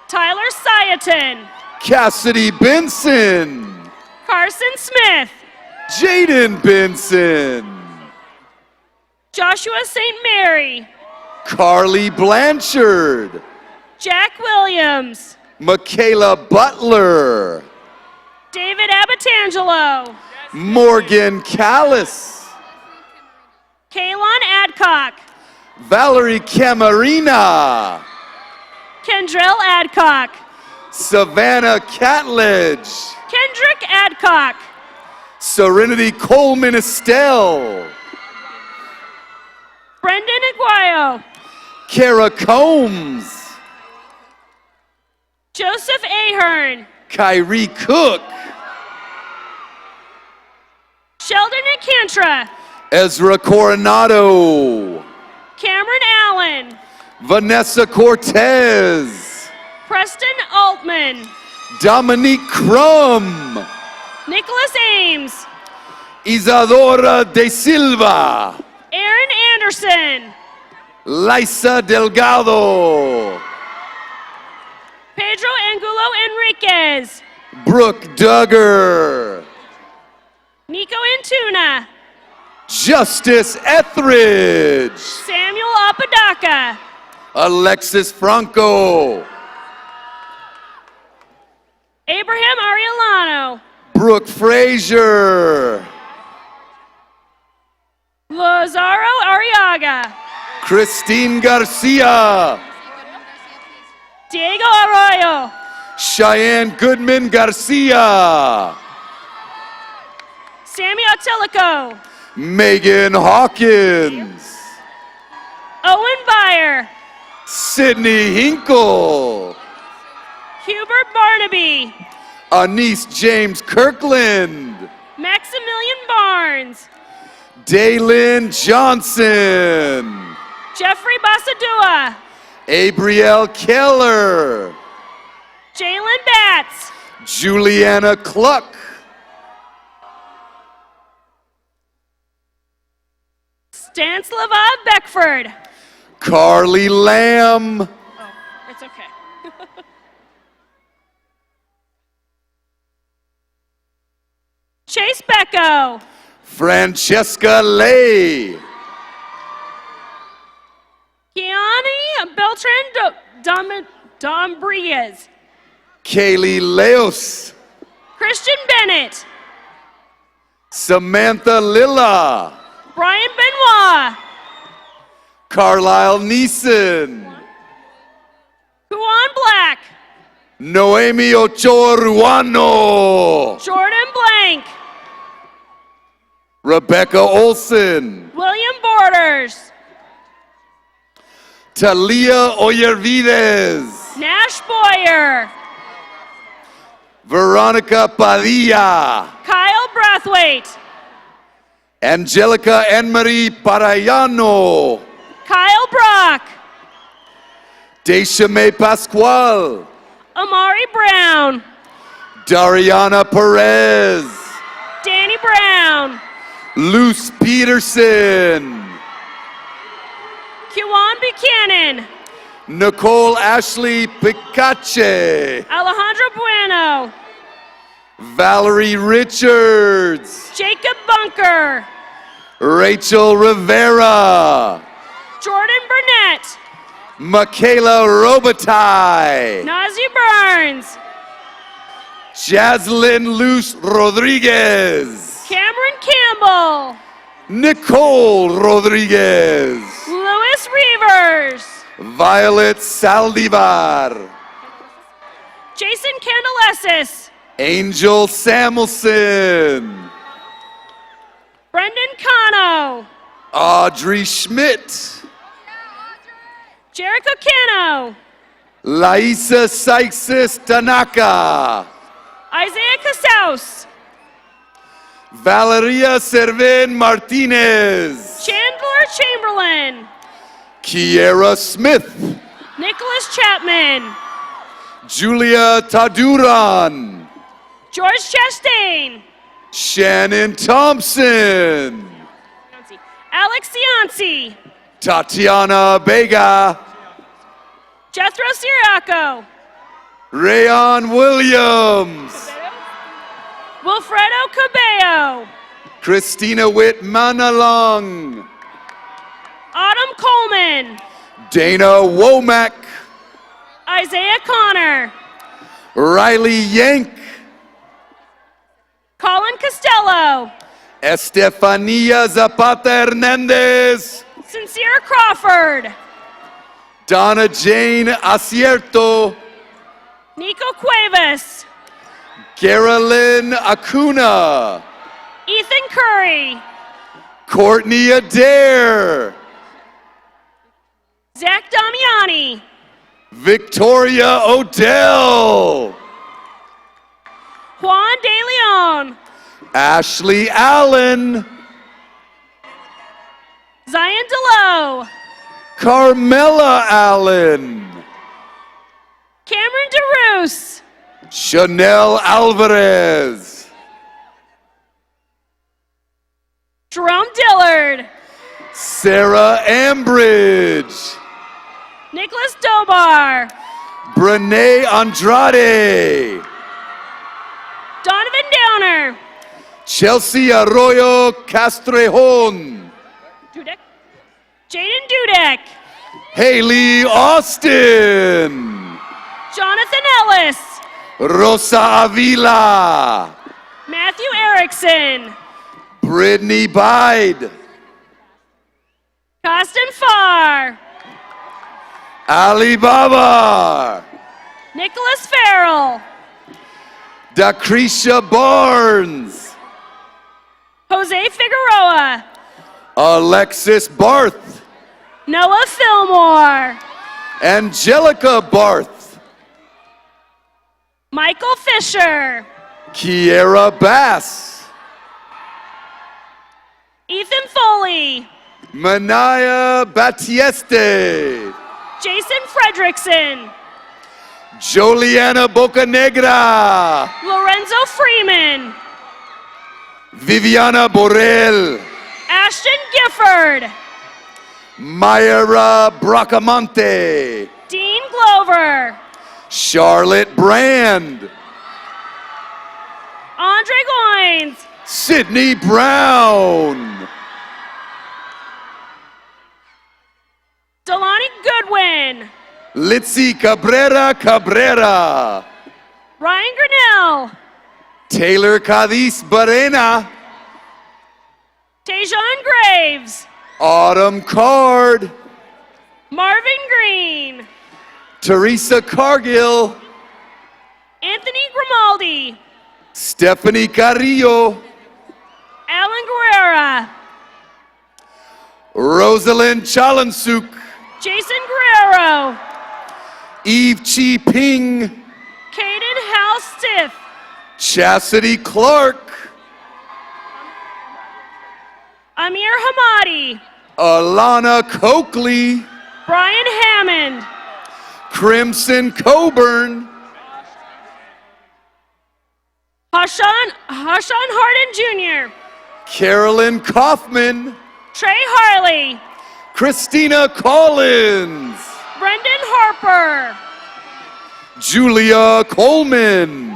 Tyler Syaton. Cassidy Benson, Carson Smith. Jaden Benson, Joshua St. Mary. Carly Blanchard, Jack Williams. Michaela Butler, David Abatangelo. Morgan Callis, Kaylon Adcock. Valerie Camarina, Kendrell Adcock. Savannah Catledge, Kendrick Adcock. Serenity Coleman Estelle, Brendan Aguayo. Kara Combs, Joseph Ahern. Kyrie Cook, Sheldon Acantra. Ezra Coronado, Cameron Allen. Vanessa Cortez, Preston Altman. Dominique Crum, Nicholas Ames. Isadora De Silva, Aaron Anderson. Liza Delgado, Pedro Angulo Enriquez. Brooke Duggar, Nico Antuna. Justice Etheridge, Samuel Apodaca. Alexis Franco, Abraham Ariellano. Brooke Frazier, Lazaro Arriaga. Christine Garcia, Diego Arroyo. Cheyenne Goodman Garcia, Sammy Otelico. Megan Hawkins, Owen Byer. Sydney Hinkle, Hubert Barnaby. Anise James Kirkland, Maximilian Barnes. Daylin Johnson, Jeffrey Basadua. Abrielle Keller, Jalen Batts. Juliana Cluck, Stanislava Beckford. Carly Lamb, It's okay. Chase Becko. Francesca Lay, Kiani Beltran Dombriguez. Kaylee Leos, Christian Bennett. Samantha Lilla, Brian Benoit. Carlisle Neeson, Juan Black. Noemi Ochoa Ruano, Jordan Blank. Rebecca Olson, William Borders. Talia Oyervides, Nash Boyer. Veronica Padilla, Kyle Brathwaite. Angelica Anne-Marie Parayano, Kyle Brock. Deishame Pascual, Amari Brown. Dariana Perez, Danny Brown. Nicole Ashley Picache. Alejandro Bueno. Valerie Richards. Jacob Bunker. Rachel Rivera. Jordan Burnett. Michaela Robitaille. Nazi Burns. Jaslyn Luz Rodriguez. Cameron Campbell. Nicole Rodriguez. Louis Reavers. Violet Saldivar. Jason Candelesis. Angel Samuelson. Brendan Cano. Audrey Schmidt. Jericho Cano. Laisa Seixas Tanaka. Isaiah Casaus. Valeria Servin Martinez. Chandler Chamberlain. Kiera Smith. Nicholas Chapman. Julia Taduran. George Chastain. Shannon Thompson. Alex Cianci. Tatiana Vega. Jethro Siriaco. Rayon Williams. Wilfredo Cabello. Christina Witt Manalong. Autumn Coleman. Dana Womack. Isaiah Connor. Riley Yank. Colin Costello. Estefania Zapata Hernandez. Sincere Crawford. Donna Jane Acierto. Nico Cuevas. Carolyn Acuna. Ethan Curry. Courtney Adair. Zach Damiani. Victoria Odell. Juan De Leon. Ashley Allen. Zion DeLoe. Carmela Allen. Cameron DeRoos. Chanel Alvarez. Jerome Dillard. Sarah Ambridge. Nicholas Dobar. Brene Andrade. Donovan Downer. Chelsea Arroyo Castrejon. Dudek. Jaden Dudek. Haley Austin. Jonathan Ellis. Rosa Avila. Matthew Erickson. Brittany Bide. Costin Farr. Ali Baba. Nicholas Farrell. Dacretia Barnes. Jose Figueroa. Alexis Barth. Noah Fillmore. Angelica Barth. Michael Fisher. Kiera Bass. Ethan Foley. Manaya Batieste. Jason Fredrickson. Joliana Bocanegra. Lorenzo Freeman. Viviana Borrell. Ashton Gifford. Mayra Bracamonte. Dean Glover. Charlotte Brand. Andre Goines. Sydney Brown. Delani Goodwin. Litzy Cabrera. Ryan Grinnell. Taylor Cadiz Barena. Tajon Graves. Autumn Card. Marvin Green. Teresa Cargill. Anthony Grimaldi. Stephanie Carrillo. Alan Guerrera. Rosalind Chalansuk. Jason Guerrero. Eve Chi Ping. Caden Hal Stiff. Chastity Clark. Amir Hamadi. Alana Coakley. Brian Hammond. Crimson Coburn. Hashan Harden Jr. Carolyn Kaufman. Trey Harley. Christina Collins. Brendan Harper. Julia Coleman.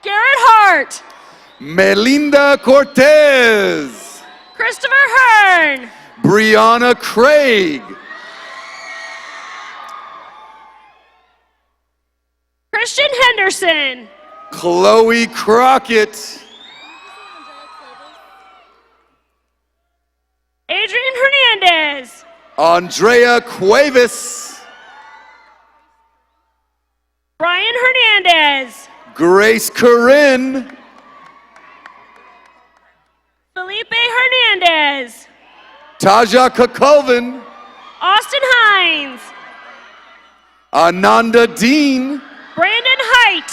Garrett Hart. Melinda Cortez. Christopher Hearn. Brianna Craig. Christian Henderson. Chloe Crockett. Adrian Hernandez. Andrea Cuevas. Brian Hernandez. Grace Corinne. Felipe Hernandez. Taja Kakulvin. Austin Hines. Ananda Dean. Brandon Height.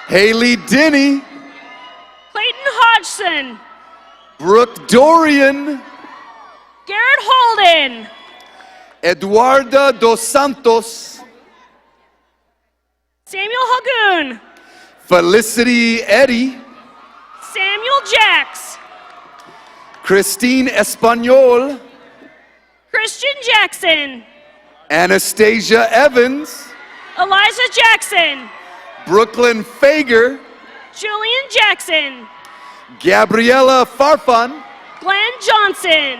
Haley Denny. Clayton Hodgson. Brooke Dorian. Garrett Holden. Eduarda dos Santos. Samuel Hagoon. Felicity Eddy. Samuel Jacks. Christine Espanol. Christian Jackson. Anastasia Evans. Eliza Jackson. Brooklyn Fager. Julian Jackson. Gabriela Farfan. Glenn Johnson.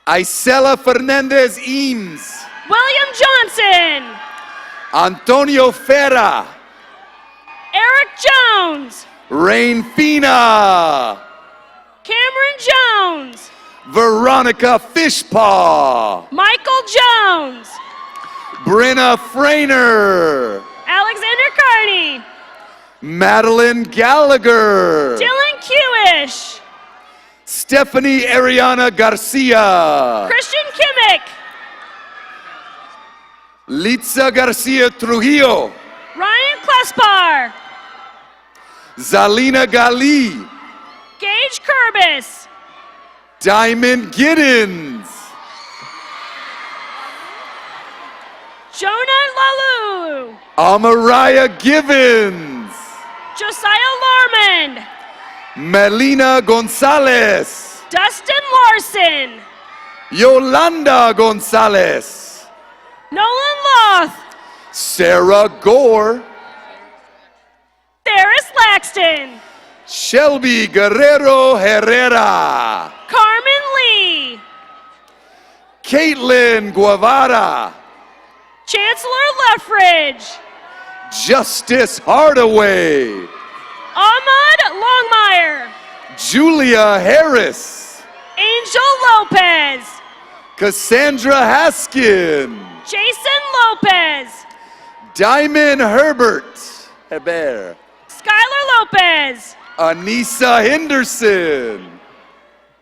Isela Fernandez Eames. William Johnson. Antonio Ferra. Eric Jones. Rain Fina. Cameron Jones. Veronica Fishpaw. Michael Jones. Brenna Frainer. Alexander Carney. Madeline Gallagher. Dylan Kewish. Stephanie Ariana Garcia. Christian Kimmick. Litza Garcia Trujillo. Ryan Klespar. Zalina Gali. Gage Kurbis. Diamond Giddens. Jonah Lalu. Amariah Givens. Josiah Lormond. Melina Gonzalez. Dustin Larson. Yolanda Gonzalez. Nolan Loth. Sarah Gore. Ferris Laxton. Shelby Guerrero Herrera. Carmen Lee. Caitlin Guevara. Chancellor Leffridge. Justice Hardaway. Ahmad Longmire. Julia Harris. Angel Lopez. Cassandra Haskin. Jason Lopez. Diamond Herbert. Heber. Skylar Lopez. Anissa Henderson.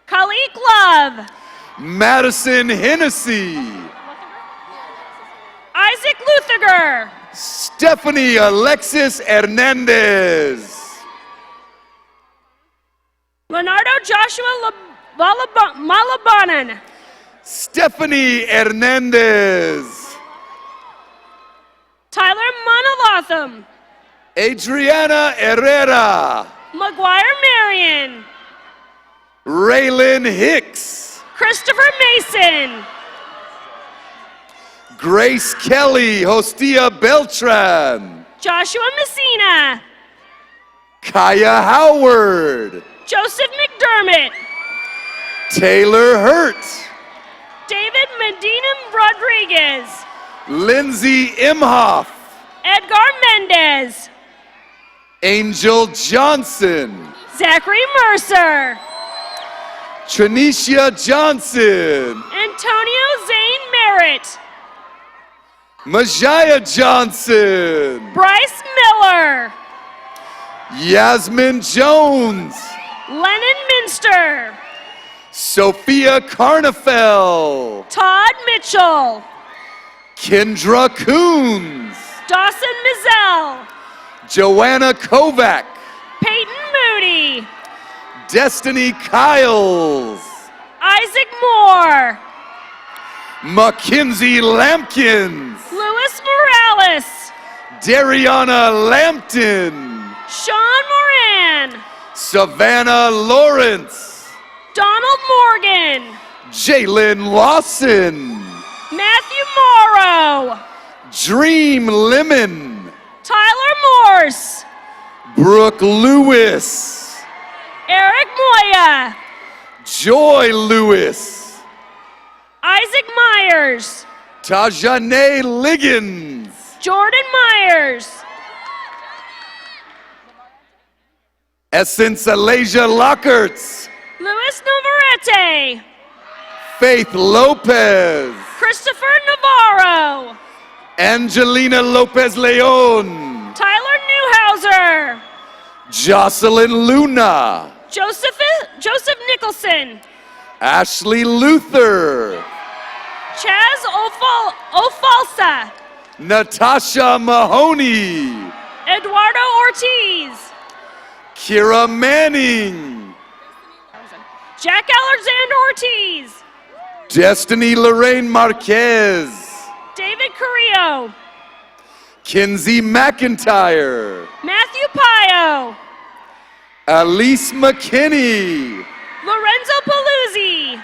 Khalik Love. Madison Hennessy. Isaac Luthiger. Stephanie Alexis Hernandez. Leonardo Joshua Malabanan. Stephanie Hernandez. Tyler Monalatham. Adriana Herrera. McGuire Marion. Raylan Hicks. Christopher Mason. Grace Kelly. Hostia Beltran. Joshua Messina. Kaya Howard. Joseph McDermott. Taylor Hurt. David Medina Rodriguez. Lindsay Imhoff. Edgar Mendez. Angel Johnson. Zachary Mercer. Trinicia Johnson. Antonio Zane Merritt. Majaya Johnson. Bryce Miller. Yasmin Jones. Lennon Minster. Sophia Carnafel. Todd Mitchell. Kendra Coons. Dawson Mizell. Joanna Kovac. Peyton Moody. Destiny Kiles. Isaac Moore. Mackenzie Lampkins, Luis Morales, Dariana Lampton, Sean Moran, Savannah Lawrence, Donald Morgan, Jalen Lawson, Matthew Morrow, Dream Lemon, Tyler Morse, Brooke Lewis, Eric Moya, Joy Lewis, Isaac Myers, Tajane Liggins, Jordan Myers, Essence Alasia Lockerts, Luis Navarrete, Faith Lopez, Christopher Navarro, Angelina Lopez Leon, Tyler Newhauser, Jocelyn Luna, Joseph Nicholson, Ashley Luther, Chaz Ofalsa, Natasha Mahoney, Eduardo Ortiz, Kira Manning, Jack Alexander Ortiz, Destiny Lorraine Marquez, David Carrillo, Kinsey McIntyre, Matthew Pio, Elise McKinney, Lorenzo Paluzzi,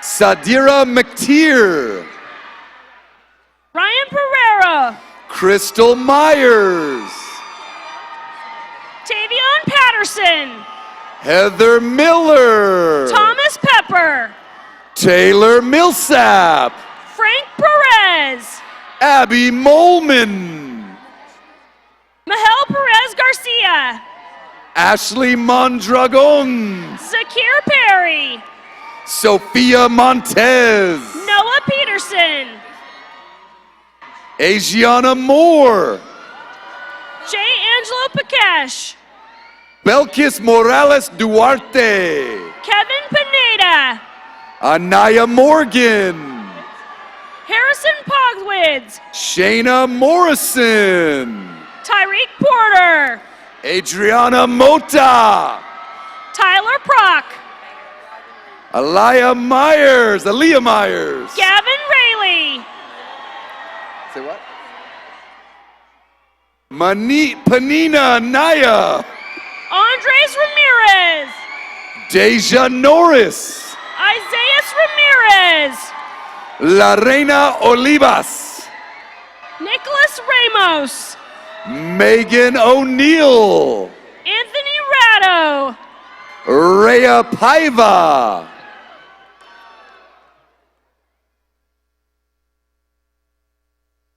Sadira McTeer, Ryan Pereira, Crystal Myers, Tavion Patterson, Heather Miller, Thomas Pepper, Taylor Millsap, Frank Perez, Abby Molman, Mahel Perez Garcia, Ashley Mondragon, Zakir Perry, Sophia Montez, Noah Peterson, Asiana Moore, J. Angelo Pakesh, Belkis Morales Duarte, Kevin Pineda, Anaya Morgan, Harrison Pogwitz, Shayna Morrison, Tyreek Porter, Adriana Mota, Tyler Prock, Aaliyah Myers, Gavin Rayleigh, Say what? Panina Naya, Andres Ramirez, Deja Norris, Isaias Ramirez, La Reina Olivas, Nicholas Ramos, Megan O'Neill, Anthony Ratto, Rhea Paiva,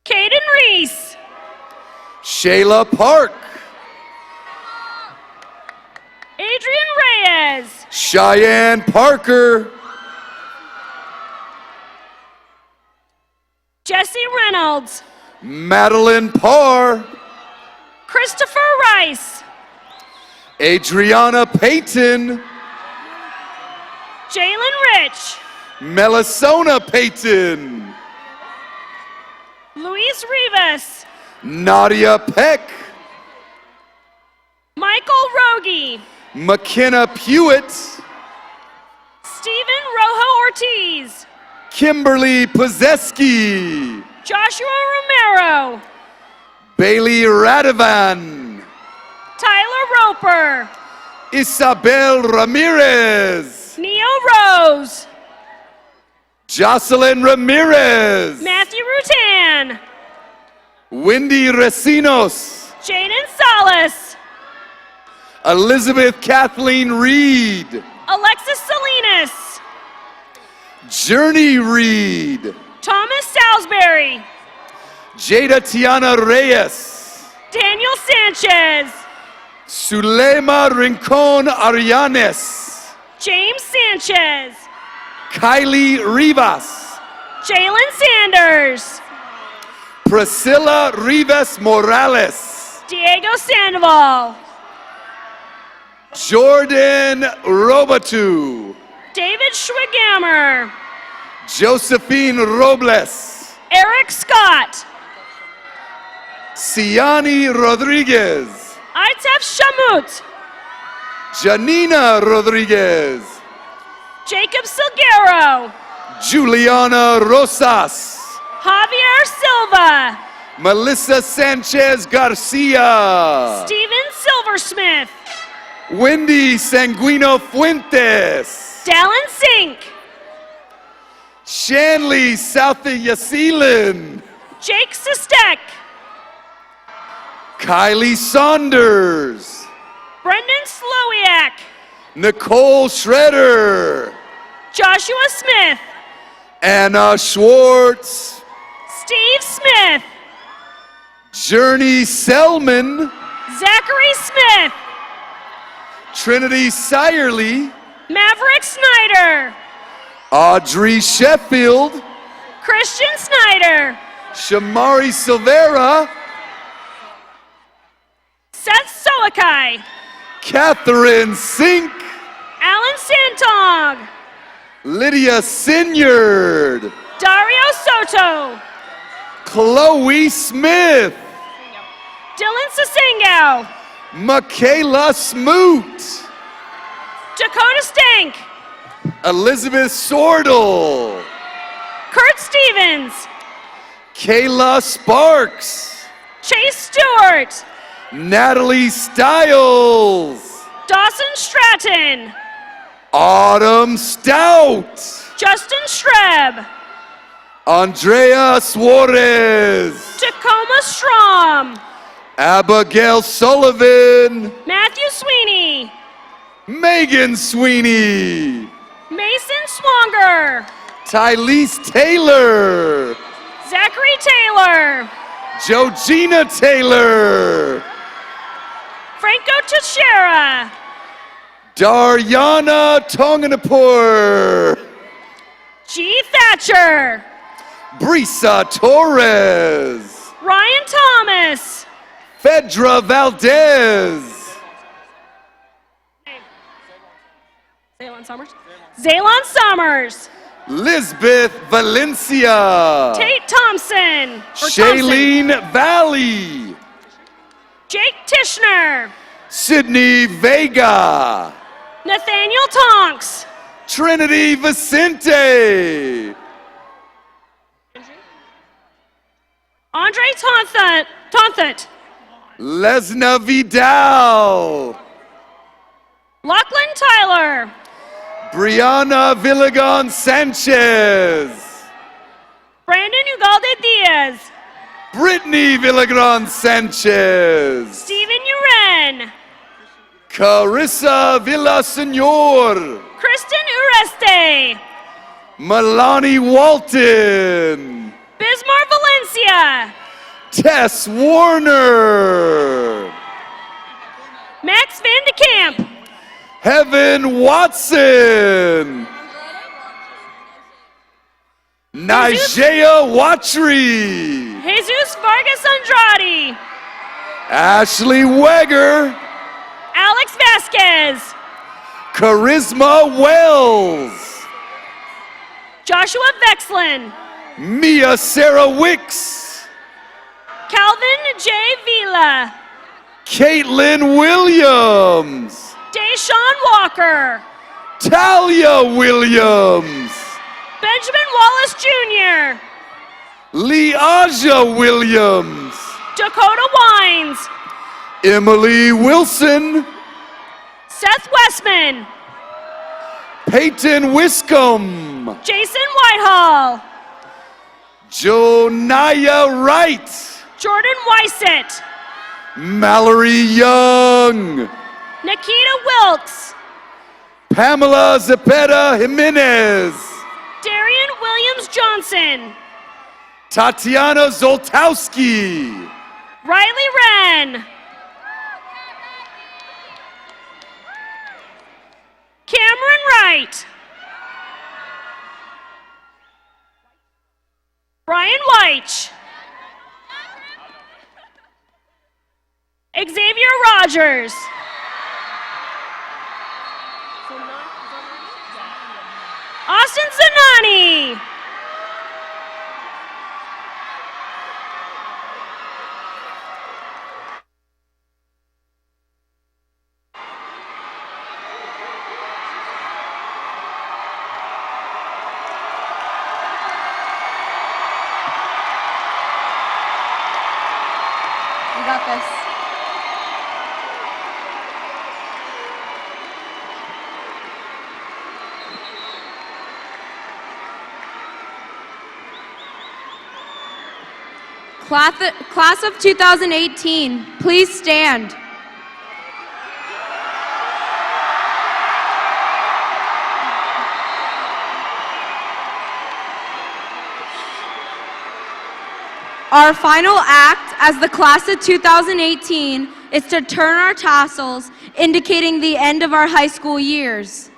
Caden Reese, Shayla Park, Adrian Reyes, Cheyenne Parker, Jesse Reynolds, Madeline Parr, Christopher Rice, Adriana Payton, Jalen Rich, Melisona Payton, Luis Rivas, Nadia Peck, Michael Rogie, McKenna Pewitt, Stephen Rojo Ortiz, Kimberly Pozeski, Joshua Romero, Bailey Radovan, Tyler Roper, Isabel Ramirez, Neo Rose, Jocelyn Ramirez, Matthew Rutan, Wendy Recinos, Jaden Salas, Elizabeth Kathleen Reed, Alexis Salinas, Journey Reed, Thomas Salisbury, Jada Tiana Reyes, Daniel Sanchez, Zulema Rincon Arianes, James Sanchez, Kylie Rivas, Jalen Sanders, Priscilla Rivas Morales, Diego Sandoval, Jordan Robatu, David Schwigammer, Josephine Robles, Eric Scott, Siani Rodriguez, Itef Shamut, Janina Rodriguez, Jacob Silguero, Juliana Rosas. Javier Silva. Melissa Sanchez Garcia. Steven Silversmith. Wendy Sanguino Fuentes. Dallin Sink. Shanley Southey-Yaseelan. Jake Sistek. Kylie Saunders. Brendan Slowiak. Nicole Schroeder. Joshua Smith. Anna Schwartz. Steve Smith. Journey Selman. Zachary Smith. Trinity Sirely. Maverick Snyder. Audrey Sheffield. Christian Snyder. Shamari Silvera. Seth Soakai. Catherine Sink. Alan Santong. Lydia Sinyard. Dario Soto. Chloe Smith. Dylan Sisingao. Michaela Smoot. Dakota Stank. Elizabeth Sordell. Kurt Stevens. Kayla Sparks. Chase Stewart. Natalie Stiles. Dawson Stratton. Autumn Stout. Justin Streb. Andrea Suarez. Tacoma Strom. Abigail Sullivan. Matthew Sweeney. Megan Sweeney. Mason Swanger. Tylese Taylor. Zachary Taylor. Georgina Taylor. Franco Teixeira. Daryana Tonganapur. G. Thatcher. Brisa Torres. Ryan Thomas. Fedra Valdez. Zaylon Summers. Zaylon Summers. Lisbeth Valencia. Tate Thompson. Shailene Valley. Jake Tishner. Sydney Vega. Nathaniel Tonks. Trinity Vicente. Andre Tonthut. Lesna Vidal. Lachlan Tyler. Brianna Villagon Sanchez. Brandon Ugalde Diaz. Brittany Villagran Sanchez. Stephen Uren. Carissa Villasenor. Kristen Ureste. Milani Walton. Bismar Valencia. Tess Warner. Max Van de Kamp. Heaven Watson. Nigea Watry. Jesus Vargas Andrade. Ashley Weger. Alex Vasquez. Charisma Wells. Joshua Vexlin. Mia Sarah Wicks. Calvin J. Vila. Caitlin Williams. Deshaun Walker. Talia Williams. Benjamin Wallace Jr. Leaja Williams. Dakota Wines. Emily Wilson. Seth Westman. Peyton Wiscombe. Jason Whitehall. Jonaya Wright. Jordan Weissett. Mallory Young. Nikita Wilkes. Pamela Zepeda Jimenez. Darian Williams Johnson. Tatiana Zoltowski. Riley Wren. Cameron Wright. Brian Weich. Xavier Rogers. Austin Zanani. Class of 2018, please stand. Our final act as the class of 2018 is to turn our tassels, indicating the end of our high school years.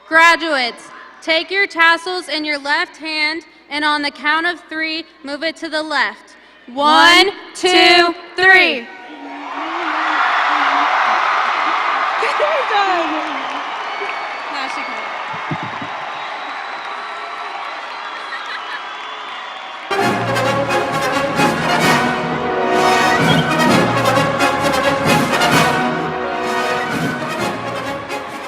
Graduates, take your tassels in your left hand and on the count of 3, move it to the left. 1, 2, 3. Now she can.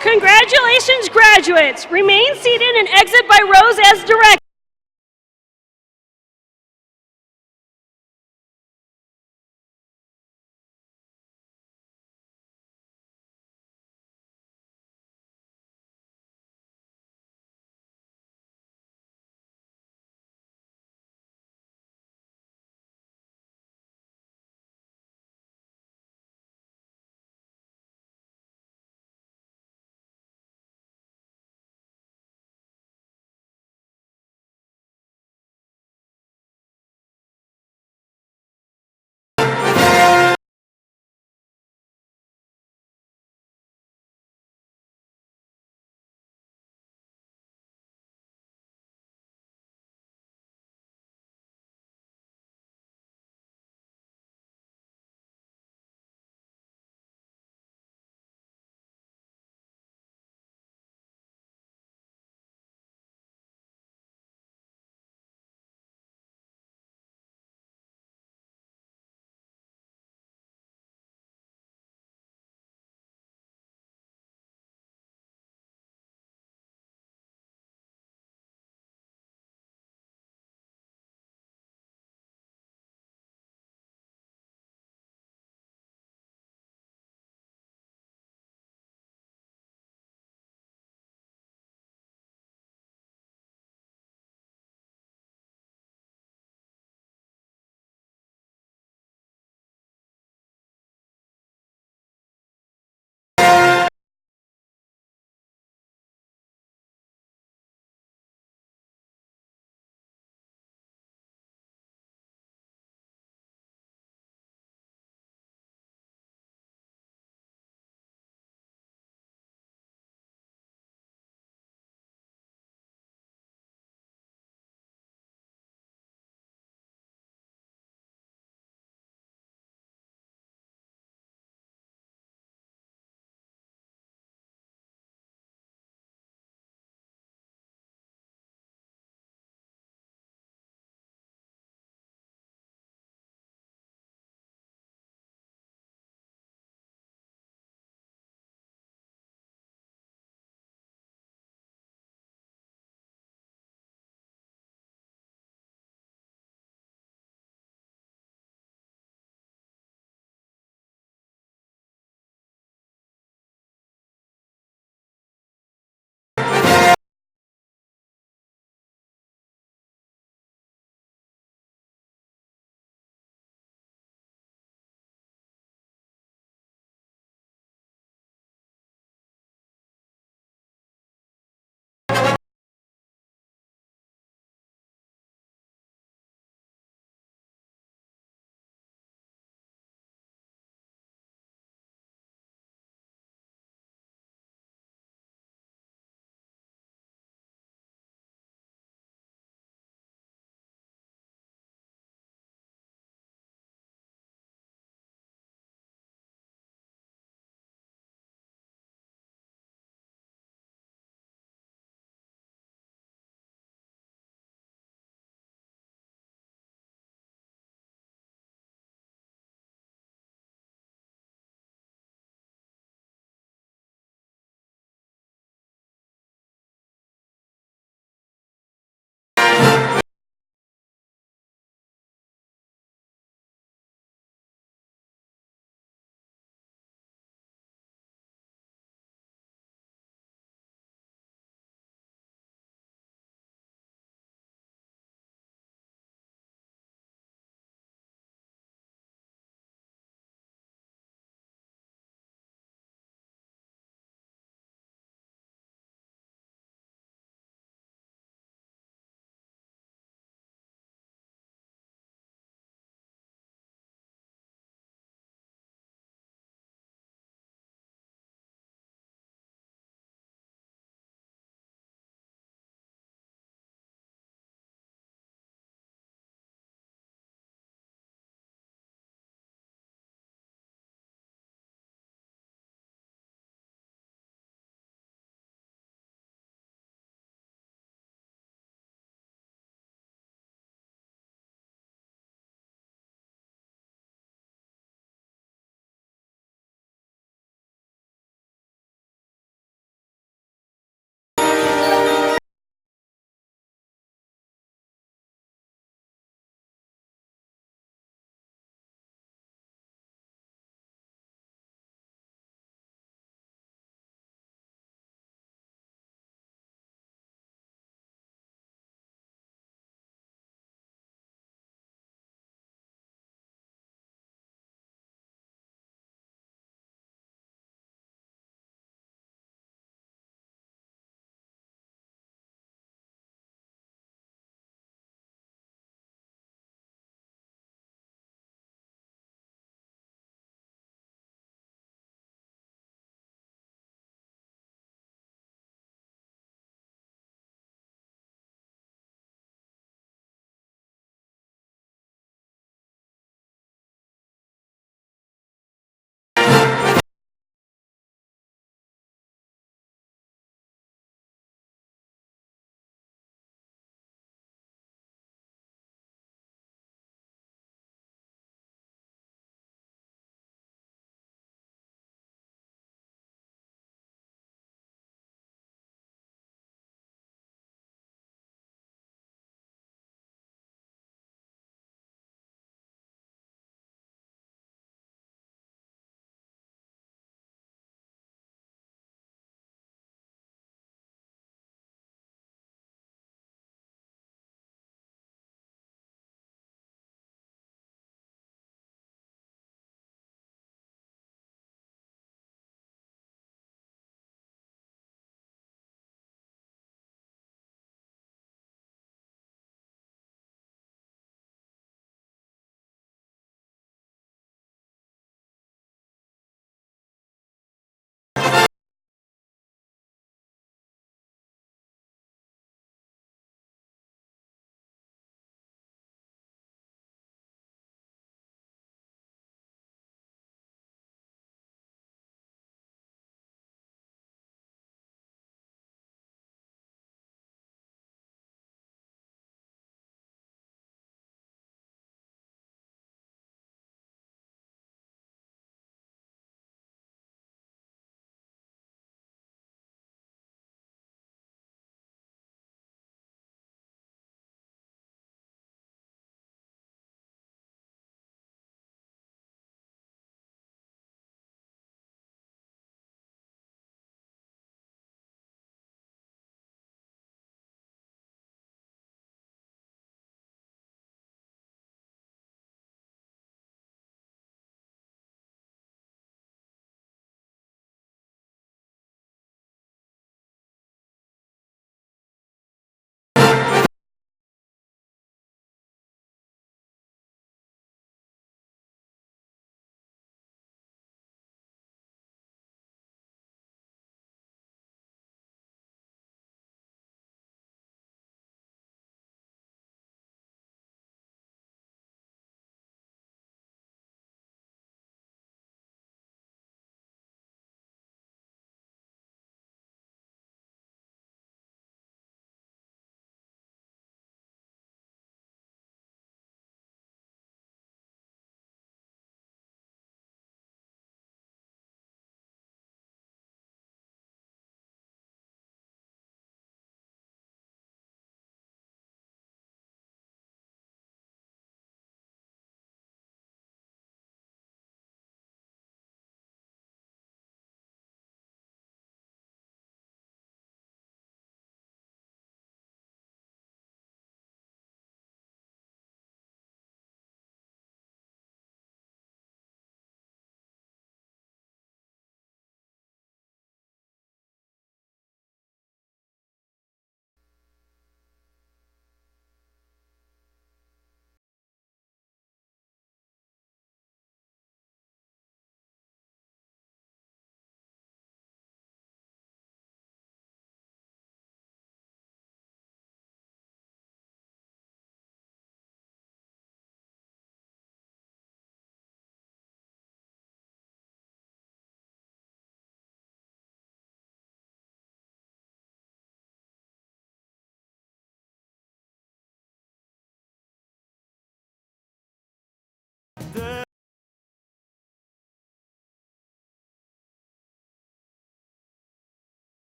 Congratulations, graduates. Remain seated and exit by rows as directed.